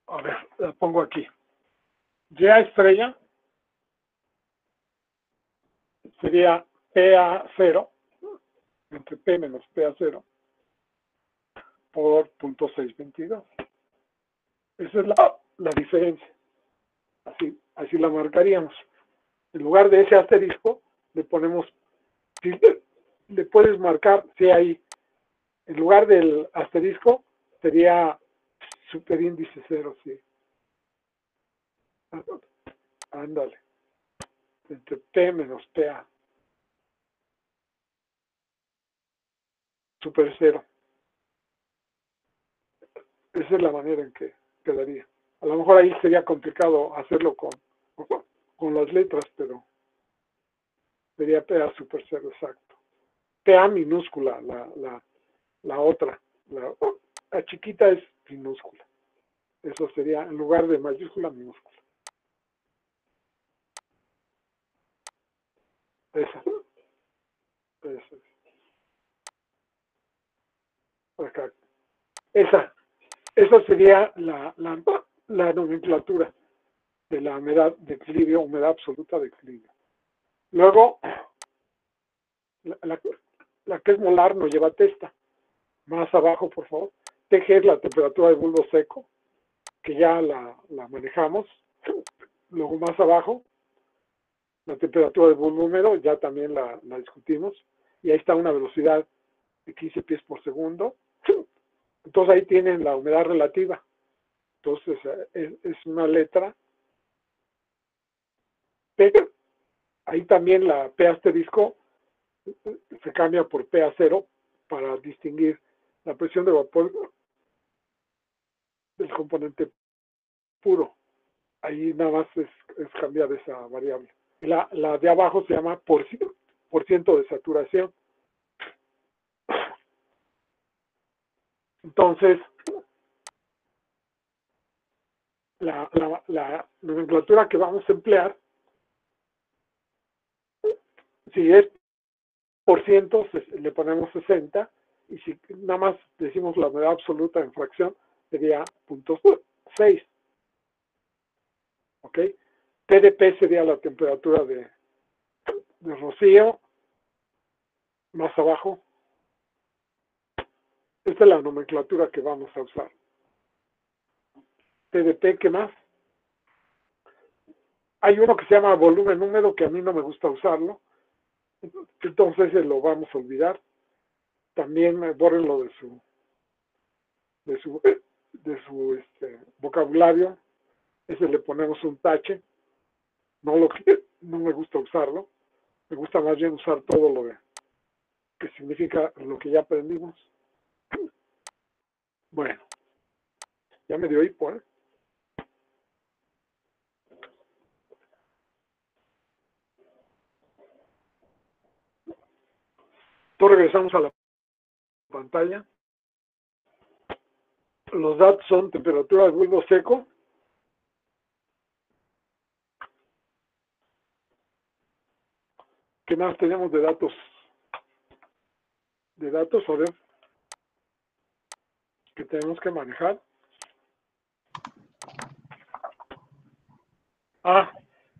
a ver, la pongo aquí. Ya estrella sería PA0 entre P menos PA0 por 0.622. Esa es la diferencia. Así la marcaríamos. En lugar de ese asterisco, le ponemos, si le puedes marcar, si hay, en lugar del asterisco, sería superíndice 0, sí. Ándale. Entre P menos PA. Super 0. Esa es la manera en que quedaría. A lo mejor ahí sería complicado hacerlo con las letras, pero sería PA super 0 exacto. PA minúscula, la otra. La chiquita es minúscula. Eso sería en lugar de mayúscula, minúscula. Esa. Esa. Acá. Esa sería la nomenclatura de la humedad de equilibrio, humedad absoluta de equilibrio. Luego, la que es molar no lleva testa. Más abajo, por favor. TG es la temperatura de bulbo seco, que ya la manejamos. Luego más abajo, la temperatura de bulbo húmedo, ya también la discutimos. Y ahí está una velocidad de 15 pies por segundo. Entonces ahí tienen la humedad relativa. Entonces es una letra P. Ahí también la P asterisco se cambia por PA0 para distinguir la presión de vapor del componente puro. Ahí nada más es cambiar esa variable. La de abajo se llama por ciento de saturación. Entonces, la nomenclatura que vamos a emplear, si es por ciento, le ponemos 60, y si nada más decimos la humedad absoluta en fracción, sería 0.6. ¿Ok? TDP sería la temperatura de rocío, más abajo. Esta es la nomenclatura que vamos a usar. TDP, ¿qué más? Hay uno que se llama volumen húmedo, que a mí no me gusta usarlo. Entonces lo vamos a olvidar. También bórrenlo de su vocabulario. Ese le ponemos un tache. No me gusta usarlo. Me gusta más bien usar todo lo que significa lo que ya aprendimos. Bueno, ya me dio hipo, ¿eh? Entonces regresamos a la pantalla. Los datos son temperatura de bulbo seco. ¿Qué más tenemos de datos? De datos, a ver, que tenemos que manejar.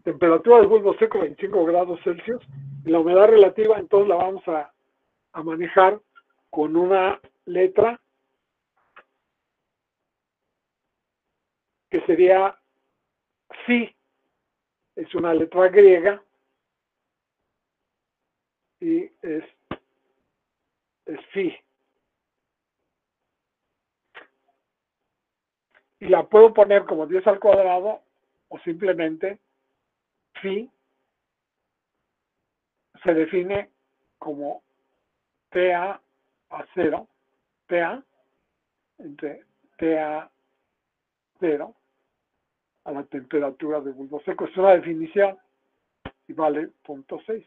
Temperatura del bulbo seco 25 grados Celsius. Y la humedad relativa, entonces la vamos a manejar con una letra que sería phi. Es una letra griega y es phi. Y la puedo poner como 10 al cuadrado o simplemente phi se define como TA a 0, TA entre TA 0 a la temperatura de bulbo seco. Es una definición y vale 0.6.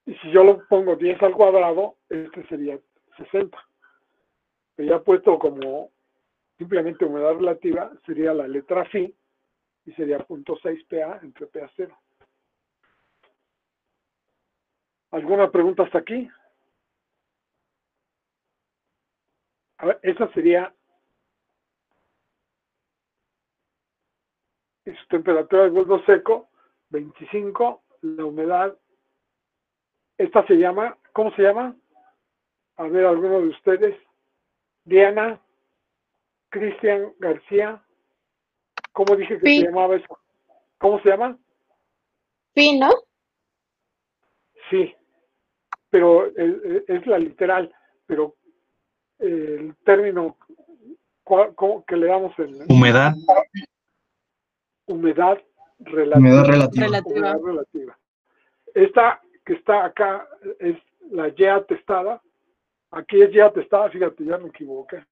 Y si yo lo pongo 10 al cuadrado, este sería 60. Pero ya puesto como simplemente humedad relativa, sería la letra phi y sería 0.6 PA entre PA0. ¿Alguna pregunta hasta aquí? A ver, esa sería su temperatura de bulbo seco, 25, la humedad. Esta se llama, ¿cómo se llama? A ver, alguno de ustedes. Diana, Cristian García. ¿Cómo dije que se llamaba eso? ¿Cómo se llama? Phi, ¿no? Sí, pero es la literal, pero el término que le damos en Humedad. Humedad relativa. Humedad relativa. Humedad relativa. Esta que está acá es la Y atestada. Aquí es Y atestada, fíjate, ya me equivoqué.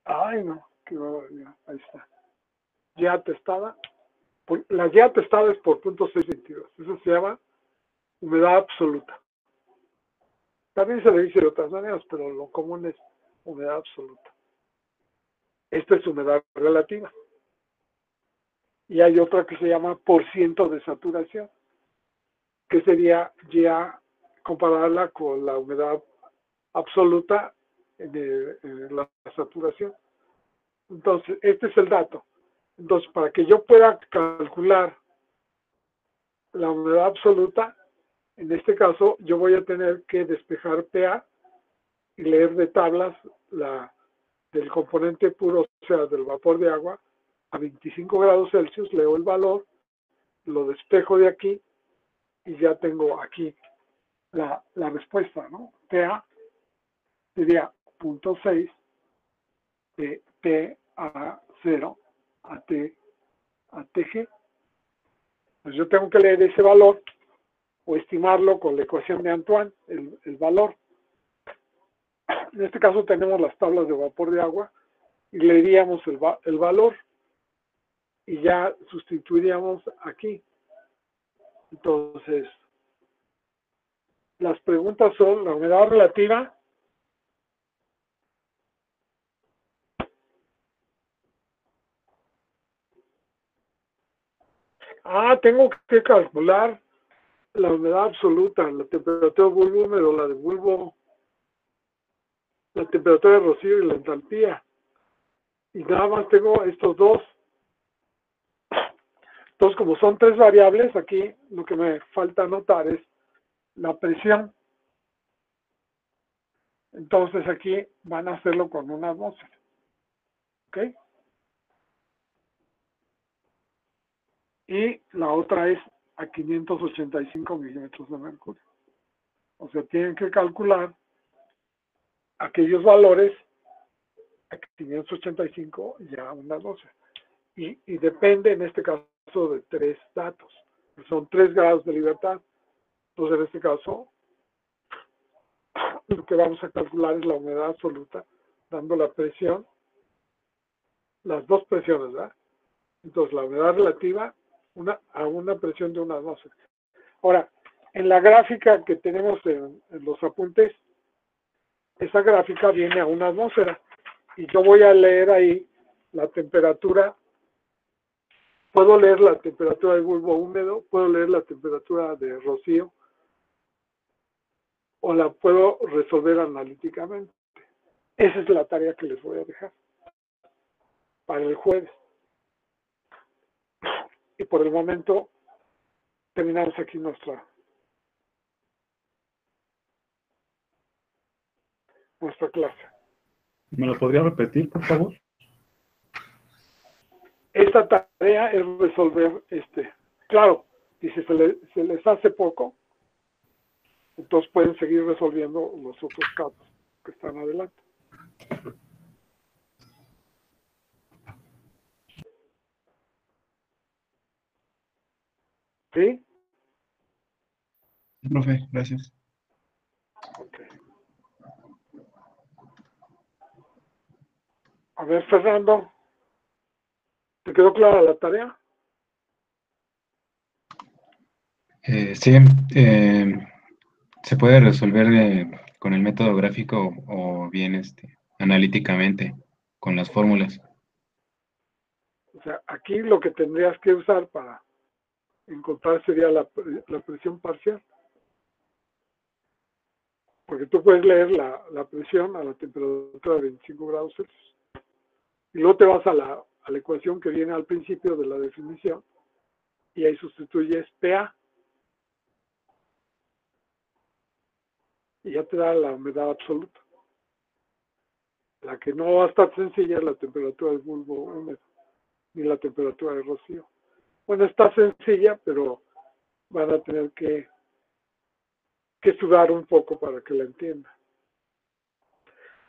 Ay, no, qué barbaridad. Ahí está. Y atestada. La Y atestada es por 0.622. Eso se llama humedad absoluta. También se le dice de otras maneras, pero lo común es humedad absoluta. Esta es humedad relativa. Y hay otra que se llama % de saturación, que sería ya compararla con la humedad absoluta de la saturación. Entonces, este es el dato. Entonces, para que yo pueda calcular la humedad absoluta, en este caso, yo voy a tener que despejar PA y leer de tablas del componente puro, o sea, del vapor de agua, a 25 grados Celsius, leo el valor, lo despejo de aquí y ya tengo aquí la respuesta, ¿no? PA sería 0.6 de P a 0 a T a TG. Pues yo tengo que leer ese valor o estimarlo con la ecuación de Antoine, el valor. En este caso tenemos las tablas de vapor de agua y leeríamos el valor y ya sustituiríamos aquí. Entonces, las preguntas son la humedad relativa, tengo que calcular la humedad absoluta, la temperatura de bulbo húmedo, la de bulbo, la temperatura de rocío y la entalpía. Y nada más tengo estos dos. Entonces, como son tres variables, aquí lo que me falta anotar es la presión. Entonces, aquí van a hacerlo con una atmósfera. ¿Ok? Y la otra es a 585 milímetros de mercurio. O sea, tienen que calcular aquellos valores a 585 ya una atmósfera. Y depende, en este caso, de tres datos. Son 3 grados de libertad. Entonces, en este caso, lo que vamos a calcular es la humedad absoluta, dando la presión, las dos presiones, ¿verdad? Entonces, la humedad relativa a una presión de una atmósfera. Ahora, En la gráfica que tenemos en los apuntes, esa gráfica viene a una atmósfera. Y yo voy a leer ahí la temperatura. Puedo leer la temperatura del bulbo húmedo, puedo leer la temperatura de rocío, o la puedo resolver analíticamente. Esa es la tarea que les voy a dejar para el jueves. Y por el momento terminamos aquí nuestra clase. ¿Me lo podría repetir, por favor? Esta tarea es resolver claro, y si se les hace poco, entonces pueden seguir resolviendo los otros casos que están adelante. ¿Sí? Profe, gracias. Okay. A ver, Fernando, ¿te quedó clara la tarea? Sí, se puede resolver con el método gráfico o bien analíticamente con las fórmulas. O sea, aquí lo que tendrías que usar para encontrar sería la presión parcial. Porque tú puedes leer la presión a la temperatura de 25 grados Celsius. Y luego te vas a la ecuación que viene al principio de la definición y ahí sustituyes PA. Y ya te da la humedad absoluta. La que no va a estar sencilla es la temperatura del bulbo húmedo, ni la temperatura del rocío. Bueno, está sencilla, pero van a tener que sudar un poco para que la entiendan.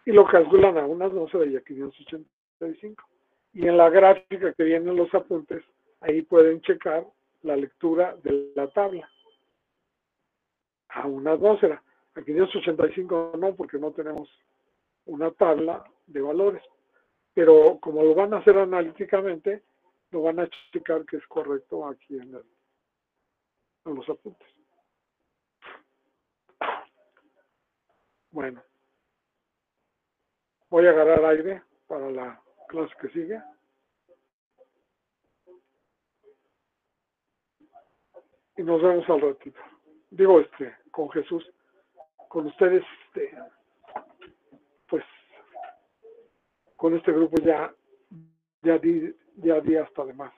Y lo calculan a una atmósfera y a 585. Y en la gráfica que vienen los apuntes, ahí pueden checar la lectura de la tabla a una atmósfera. A 585 no, porque no tenemos una tabla de valores. Pero como lo van a hacer analíticamente, lo van a checar que es correcto aquí en los apuntes. Bueno. Voy a agarrar aire para la clase que sigue. Y nos vemos al ratito. Digo, con Jesús. Con ustedes, pues, con este grupo ya di hasta de más.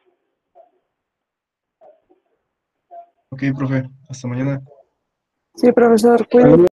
Ok, profe. Hasta mañana. Sí, profesor, cuídate.